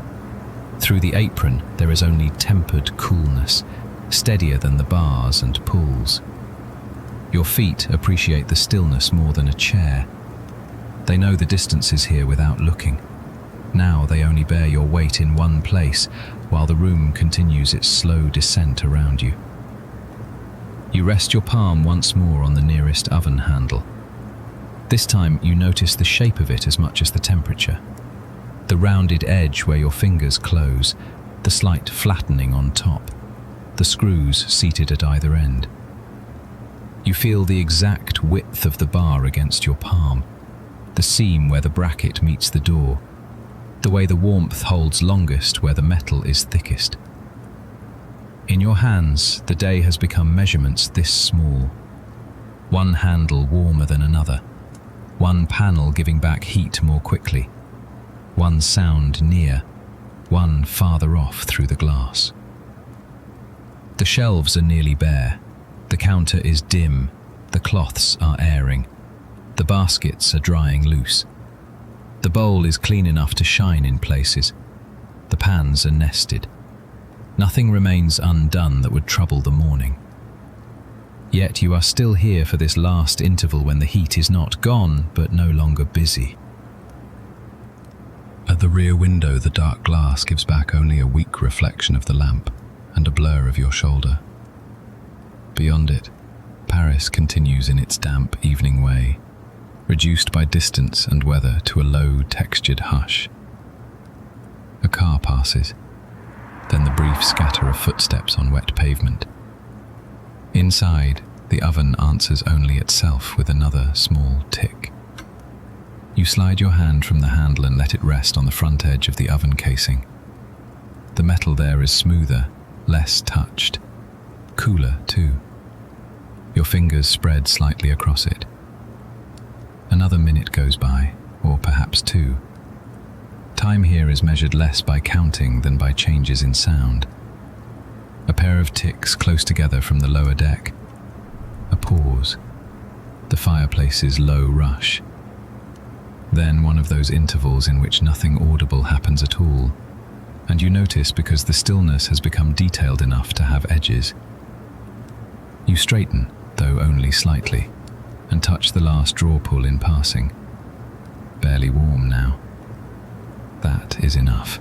Through the apron, there is only tempered coolness, steadier than the bars and pulls. Your feet appreciate the stillness more than a chair. They know the distances here without looking. Now they only bear your weight in one place, while the room continues its slow descent around you. You rest your palm once more on the nearest oven handle. This time you notice the shape of it as much as the temperature. The rounded edge where your fingers close, the slight flattening on top, the screws seated at either end. You feel the exact width of the bar against your palm, the seam where the bracket meets the door, the way the warmth holds longest where the metal is thickest. In your hands, the day has become measurements this small. One handle warmer than another, one panel giving back heat more quickly, one sound near, one farther off through the glass. The shelves are nearly bare, the counter is dim, the cloths are airing, the baskets are drying loose. The bowl is clean enough to shine in places, the pans are nested. Nothing remains undone that would trouble the morning. Yet you are still here for this last interval when the heat is not gone, but no longer busy. At the rear window, the dark glass gives back only a weak reflection of the lamp and a blur of your shoulder. Beyond it, Paris continues in its damp evening way, reduced by distance and weather to a low, textured hush. A car passes, then the brief scatter of footsteps on wet pavement. Inside, the oven answers only itself with another small tick. You slide your hand from the handle and let it rest on the front edge of the oven casing. The metal there is smoother, less touched, cooler too. Your fingers spread slightly across it. Another minute goes by, or perhaps two. Time here is measured less by counting than by changes in sound. A pair of ticks close together from the lower deck. A pause. The fireplace's low rush. Then one of those intervals in which nothing audible happens at all, and you notice because the stillness has become detailed enough to have edges. You straighten, though only slightly, and touch the last drawer pull in passing. Barely warm now. That is enough.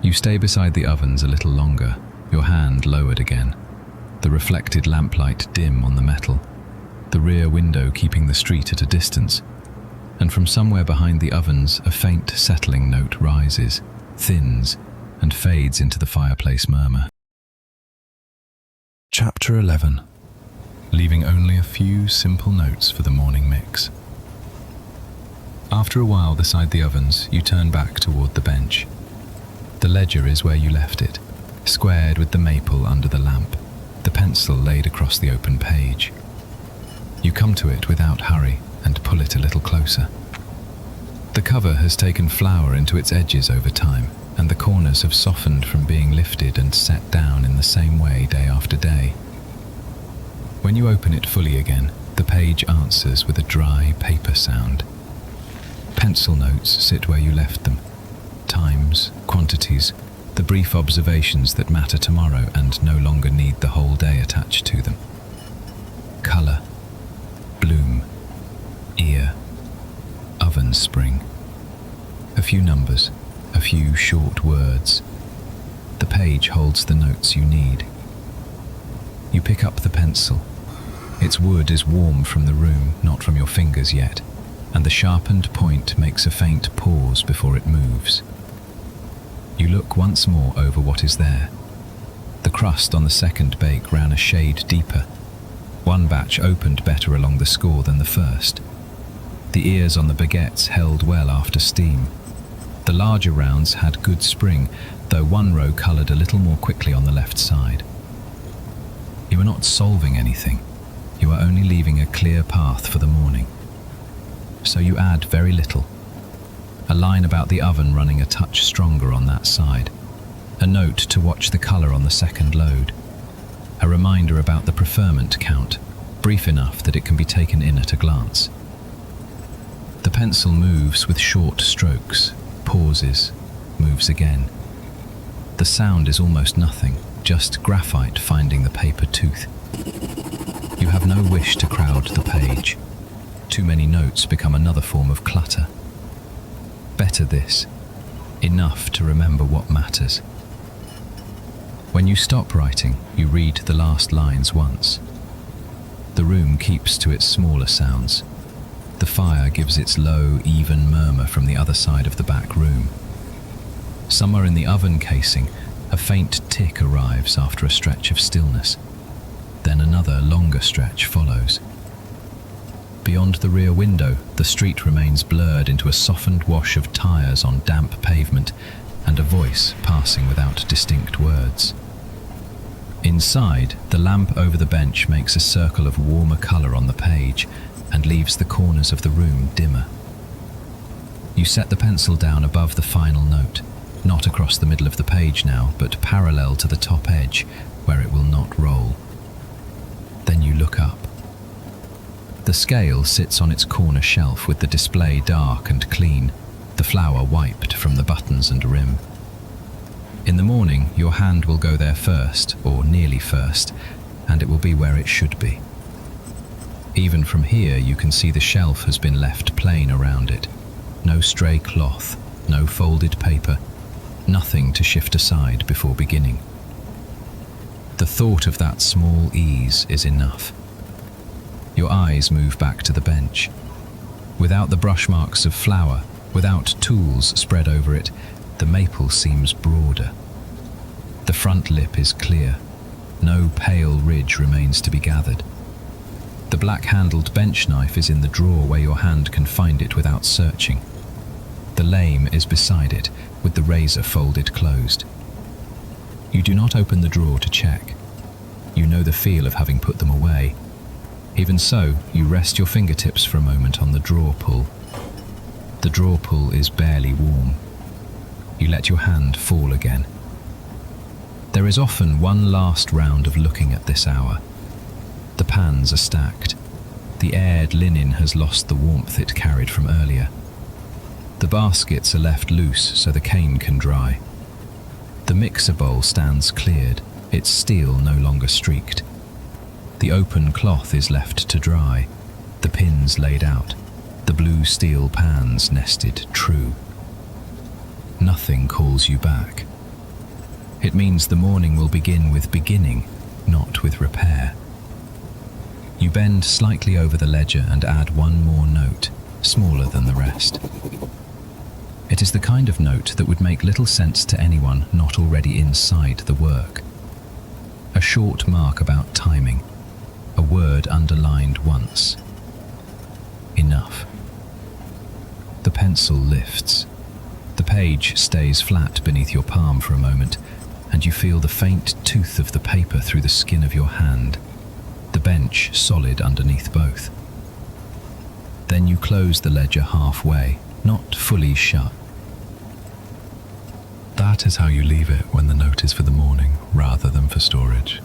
You stay beside the ovens a little longer, your hand lowered again, the reflected lamplight dim on the metal, the rear window keeping the street at a distance, and from somewhere behind the ovens a faint settling note rises, thins, and fades into the fireplace murmur. Chapter 11. Leaving only a few simple notes for the morning mix. After a while beside the ovens, you turn back toward the bench. The ledger is where you left it, squared with the maple under the lamp, the pencil laid across the open page. You come to it without hurry and pull it a little closer. The cover has taken flour into its edges over time, and the corners have softened from being lifted and set down in the same way day after day. When you open it fully again, the page answers with a dry paper sound. Pencil notes sit where you left them. Times, quantities, the brief observations that matter tomorrow and no longer need the whole day attached to them. Colour, bloom, ear, oven spring. A few numbers, a few short words. The page holds the notes you need. You pick up the pencil. Its wood is warm from the room, not from your fingers yet, and the sharpened point makes a faint pause before it moves. You look once more over what is there. The crust on the second bake ran a shade deeper. One batch opened better along the score than the first. The ears on the baguettes held well after steam. The larger rounds had good spring, though one row coloured a little more quickly on the left side. You are not solving anything. You are only leaving a clear path for the morning. So you add very little. A line about the oven running a touch stronger on that side. A note to watch the colour on the second load. A reminder about the preferment count, brief enough that it can be taken in at a glance. The pencil moves with short strokes, pauses, moves again. The sound is almost nothing, just graphite finding the paper tooth. You have no wish to crowd the page. Too many notes become another form of clutter. Better this, enough to remember what matters. When you stop writing, you read the last lines once. The room keeps to its smaller sounds. The fire gives its low, even murmur from the other side of the back room. Somewhere in the oven casing, a faint tick arrives after a stretch of stillness. Then another, longer stretch follows. Beyond the rear window, the street remains blurred into a softened wash of tyres on damp pavement and a voice passing without distinct words. Inside, the lamp over the bench makes a circle of warmer colour on the page and leaves the corners of the room dimmer. You set the pencil down above the final note, not across the middle of the page now, but parallel to the top edge, where it will not roll. Then you look up. The scale sits on its corner shelf with the display dark and clean, the flour wiped from the buttons and rim. In the morning, your hand will go there first, or nearly first, and it will be where it should be. Even from here, you can see the shelf has been left plain around it. No stray cloth, no folded paper, nothing to shift aside before beginning. The thought of that small ease is enough. Your eyes move back to the bench. Without the brush marks of flour, without tools spread over it, the maple seems broader. The front lip is clear. No pale ridge remains to be gathered. The black-handled bench knife is in the drawer where your hand can find it without searching. The lame is beside it, with the razor folded closed. You do not open the drawer to check. You know the feel of having put them away. Even so, you rest your fingertips for a moment on the drawer pull. The drawer pull is barely warm. You let your hand fall again. There is often one last round of looking at this hour. The pans are stacked. The aired linen has lost the warmth it carried from earlier. The baskets are left loose so the cane can dry. The mixer bowl stands cleared, its steel no longer streaked. The open cloth is left to dry, the pins laid out, the blue steel pans nested true. Nothing calls you back. It means the morning will begin with beginning, not with repair. You bend slightly over the ledger and add one more note, smaller than the rest. It is the kind of note that would make little sense to anyone not already inside the work. A short mark about timing, a word underlined once. Enough. The pencil lifts. The page stays flat beneath your palm for a moment, and you feel the faint tooth of the paper through the skin of your hand, the bench solid underneath both. Then you close the ledger halfway, not fully shut. That is how you leave it when the note is for the morning rather than for storage.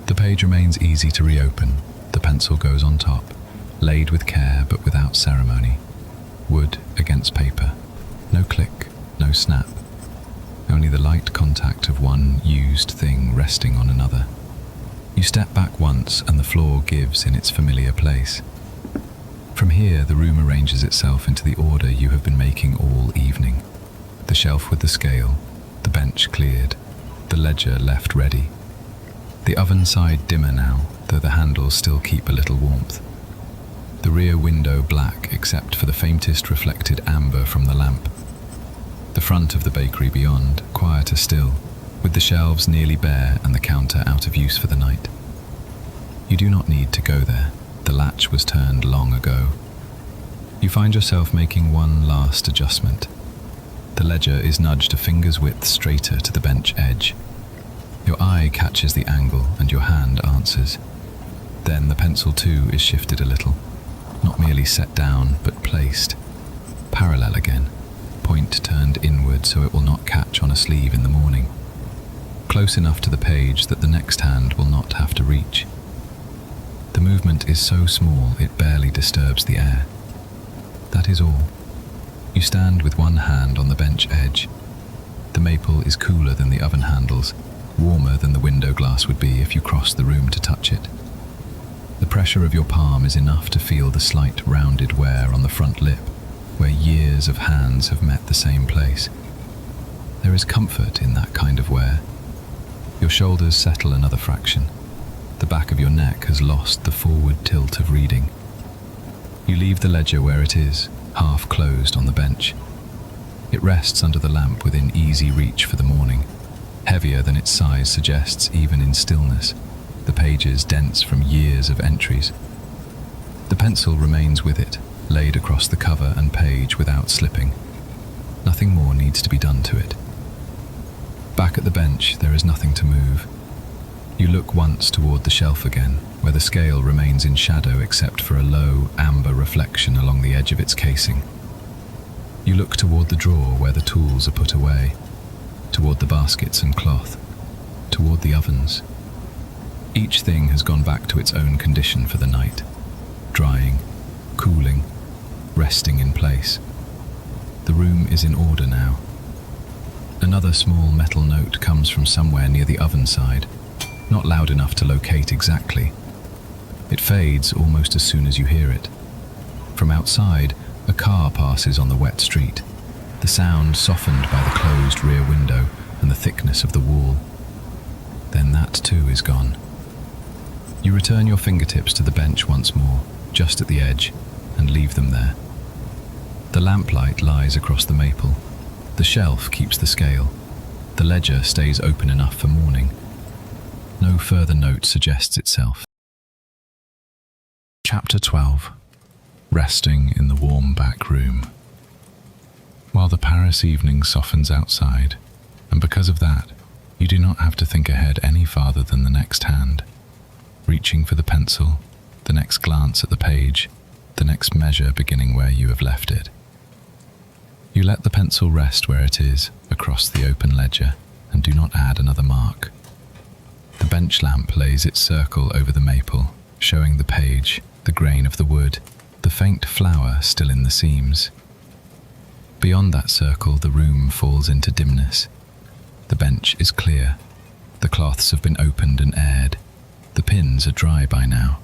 The page remains easy to reopen. The pencil goes on top, laid with care but without ceremony. Wood against paper. No click, no snap. Only the light contact of one used thing resting on another. You step back once and the floor gives in its familiar place. From here, the room arranges itself into the order you have been making all evening. The shelf with the scale, the bench cleared, the ledger left ready. The oven side dimmer now, though the handles still keep a little warmth. The rear window black except for the faintest reflected amber from the lamp. The front of the bakery beyond, quieter still, with the shelves nearly bare and the counter out of use for the night. You do not need to go there. The latch was turned long ago. You find yourself making one last adjustment. The ledger is nudged a finger's width straighter to the bench edge. Your eye catches the angle and your hand answers. Then the pencil too is shifted a little, not merely set down but placed. Parallel again, point turned inward so it will not catch on a sleeve in the morning. Close enough to the page that the next hand will not have to reach. The movement is so small it barely disturbs the air. That is all. You stand with one hand on the bench edge. The maple is cooler than the oven handles, warmer than the window glass would be if you crossed the room to touch it. The pressure of your palm is enough to feel the slight rounded wear on the front lip, where years of hands have met the same place. There is comfort in that kind of wear. Your shoulders settle another fraction. The back of your neck has lost the forward tilt of reading. You leave the ledger where it is, half closed on the bench. It rests under the lamp within easy reach for the morning, heavier than its size suggests even in stillness, the pages dense from years of entries. The pencil remains with it, laid across the cover and page without slipping. Nothing more needs to be done to it. Back at the bench, there is nothing to move. You look once toward the shelf again, where the scale remains in shadow except for a low, amber reflection along the edge of its casing. You look toward the drawer where the tools are put away, toward the baskets and cloth, toward the ovens. Each thing has gone back to its own condition for the night, drying, cooling, resting in place. The room is in order now. Another small metal note comes from somewhere near the oven side, not loud enough to locate exactly. It fades almost as soon as you hear it. From outside, a car passes on the wet street, the sound softened by the closed rear window and the thickness of the wall. Then that too is gone. You return your fingertips to the bench once more, just at the edge, and leave them there. The lamplight lies across the maple. The shelf keeps the scale. The ledger stays open enough for morning. No further note suggests itself. Chapter 12. Resting in the warm back room. While the Paris evening softens outside, and because of that, you do not have to think ahead any farther than the next hand, reaching for the pencil, the next glance at the page, the next measure beginning where you have left it. You let the pencil rest where it is, across the open ledger, and do not add another mark. The bench lamp lays its circle over the maple, showing the page, the grain of the wood, the faint flower still in the seams. Beyond that circle, the room falls into dimness. The bench is clear. The cloths have been opened and aired. The pins are dry by now.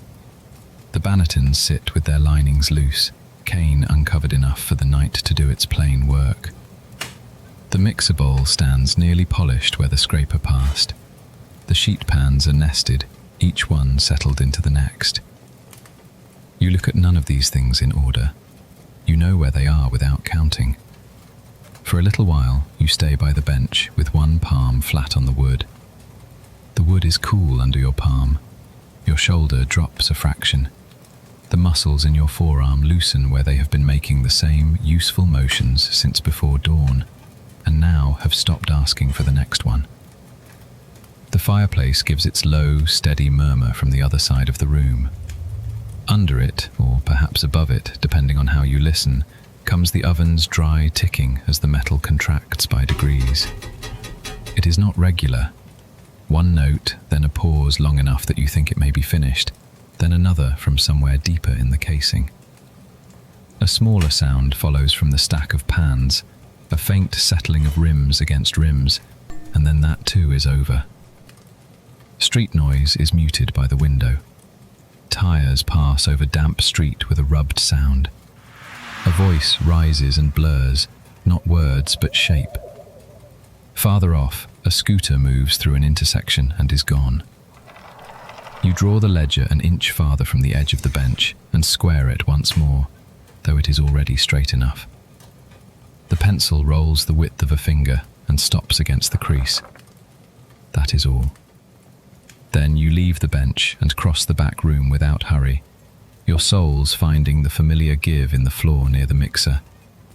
The Bannetons sit with their linings loose, cane uncovered enough for the night to do its plain work. The mixer bowl stands nearly polished where the scraper passed. The sheet pans are nested, each one settled into the next. You look at none of these things in order. You know where they are without counting. For a little while, you stay by the bench with one palm flat on the wood. The wood is cool under your palm. Your shoulder drops a fraction. The muscles in your forearm loosen where they have been making the same useful motions since before dawn, and now have stopped asking for the next one. The fireplace gives its low, steady murmur from the other side of the room. Under it, or perhaps above it, depending on how you listen, comes the oven's dry ticking as the metal contracts by degrees. It is not regular. One note, then a pause long enough that you think it may be finished, then another from somewhere deeper in the casing. A smaller sound follows from the stack of pans, a faint settling of rims against rims, and then that too is over. Street noise is muted by the window. Tires pass over damp street with a rubbed sound. A voice rises and blurs, not words but shape. Farther off, a scooter moves through an intersection and is gone. You draw the ledger an inch farther from the edge of the bench and square it once more, though it is already straight enough. The pencil rolls the width of a finger and stops against the crease. That is all. Then you leave the bench and cross the back room without hurry, your soles finding the familiar give in the floor near the mixer,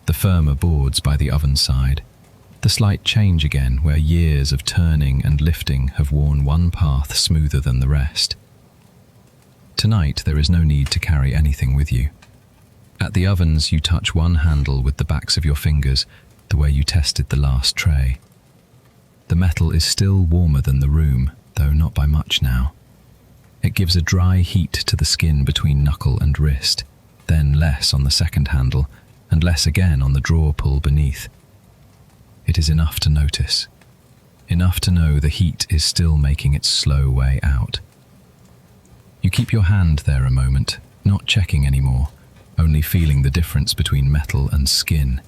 the firmer boards by the oven side, The slight change again, where years of turning and lifting have worn one path smoother than the rest. Tonight there is no need to carry anything with you. At the ovens you touch one handle with the backs of your fingers, the way you tested the last tray. The metal is still warmer than the room, though not by much now. It gives a dry heat to the skin between knuckle and wrist, then less on the second handle, and less again on the drawer pull beneath. It is enough to notice. Enough to know the heat is still making its slow way out. You keep your hand there a moment, not checking anymore, only feeling the difference between metal and skin.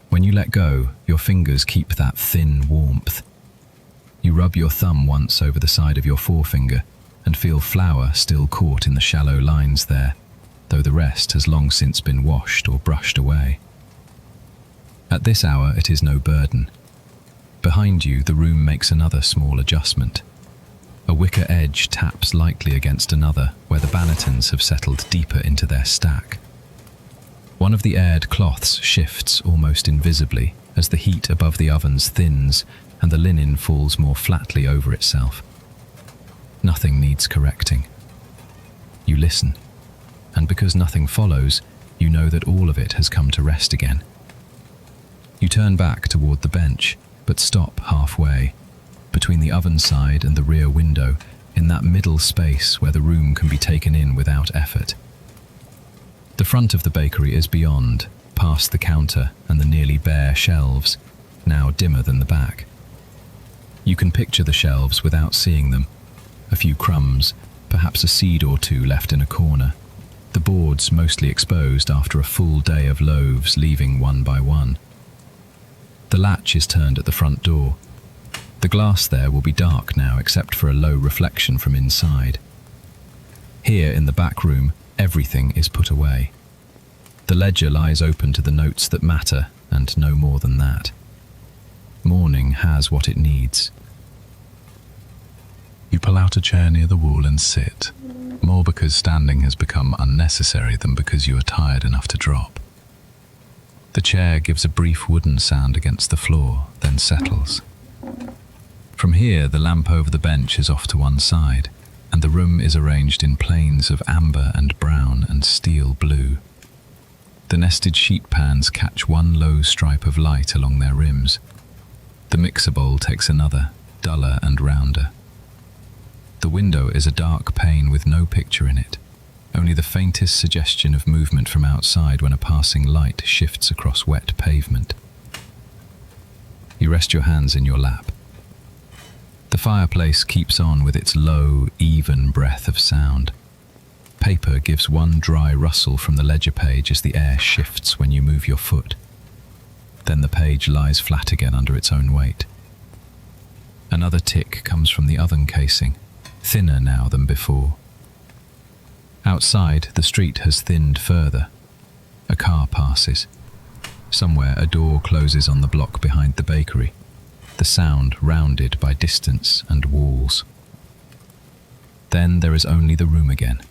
When you let go, your fingers keep that thin warmth. You rub your thumb once over the side of your forefinger and feel flour still caught in the shallow lines there, though the rest has long since been washed or brushed away. At this hour it is no burden. Behind you the room makes another small adjustment. A wicker edge taps lightly against another where the Bannetons have settled deeper into their stack. One of the aired cloths shifts almost invisibly as the heat above the ovens thins and the linen falls more flatly over itself. Nothing needs correcting. You listen, and because nothing follows, you know that all of it has come to rest again. You turn back toward the bench, but stop halfway, between the oven side and the rear window, in that middle space where the room can be taken in without effort. The front of the bakery is beyond, past the counter and the nearly bare shelves, now dimmer than the back. You can picture the shelves without seeing them. A few crumbs, perhaps a seed or two left in a corner. The boards mostly exposed after a full day of loaves leaving one by one. The latch is turned at the front door. The glass there will be dark now except for a low reflection from inside. Here in the back room, everything is put away. The ledger lies open to the notes that matter and no more than that. Morning has what it needs. You pull out a chair near the wall and sit, more because standing has become unnecessary than because you are tired enough to drop. The chair gives a brief wooden sound against the floor, then settles. From here, the lamp over the bench is off to one side, and the room is arranged in planes of amber and brown and steel blue. The nested sheet pans catch one low stripe of light along their rims. The mixer bowl takes another, duller and rounder. The window is a dark pane with no picture in it, only the faintest suggestion of movement from outside when a passing light shifts across wet pavement. You rest your hands in your lap. The fireplace keeps on with its low, even breath of sound. Paper gives one dry rustle from the ledger page as the air shifts when you move your foot. Then the page lies flat again under its own weight. Another tick comes from the oven casing, thinner now than before. Outside, the street has thinned further. A car passes. Somewhere a door closes on the block behind the bakery, the sound rounded by distance and walls. Then there is only the room again,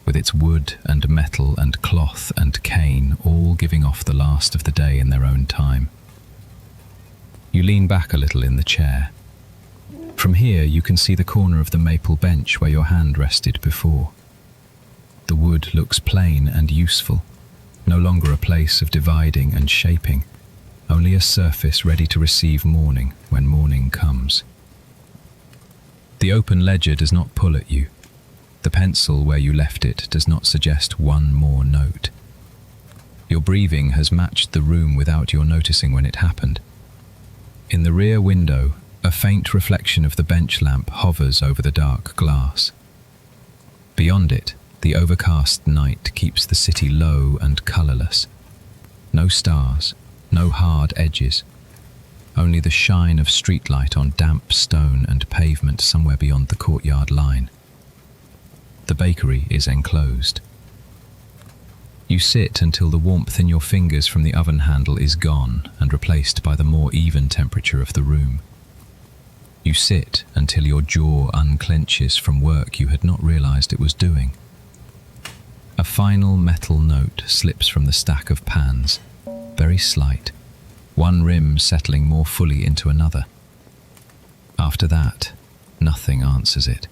with its wood and metal and cloth and cane all giving off the last of the day in their own time. You lean back a little in the chair. From here you can see the corner of the maple bench where your hand rested before. The wood looks plain and useful, no longer a place of dividing and shaping, only a surface ready to receive morning when morning comes. The open ledger does not pull at you. The pencil where you left it does not suggest one more note. Your breathing has matched the room without your noticing when it happened. In the rear window, a faint reflection of the bench lamp hovers over the dark glass. Beyond it, the overcast night keeps the city low and colourless. No stars, no hard edges, only the shine of streetlight on damp stone and pavement somewhere beyond the courtyard line. The bakery is enclosed. You sit until the warmth in your fingers from the oven handle is gone and replaced by the more even temperature of the room. You sit until your jaw unclenches from work you had not realized it was doing. A final metal note slips from the stack of pans, very slight, one rim settling more fully into another. After that, nothing answers it.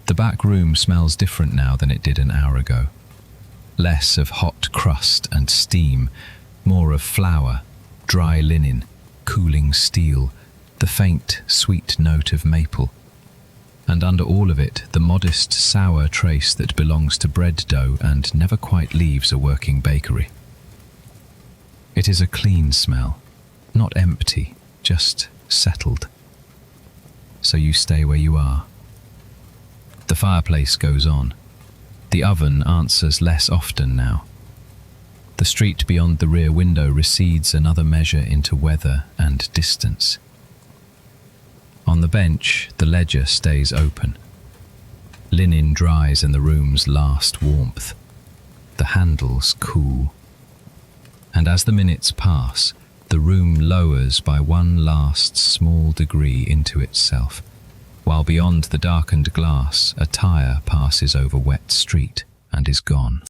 The back room smells different now than it did an hour ago. Less of hot crust and steam, more of flour, dry linen, cooling steel, the faint, sweet note of maple. And under all of it, the modest, sour trace that belongs to bread dough and never quite leaves a working bakery. It is a clean smell, not empty, just settled. So you stay where you are. The fireplace goes on. The oven answers less often now. The street beyond the rear window recedes another measure into weather and distance. On the bench, the ledger stays open. Linen dries in the room's last warmth. The handles cool. And as the minutes pass, the room lowers by one last small degree into itself, while beyond the darkened glass, a tire passes over wet street and is gone.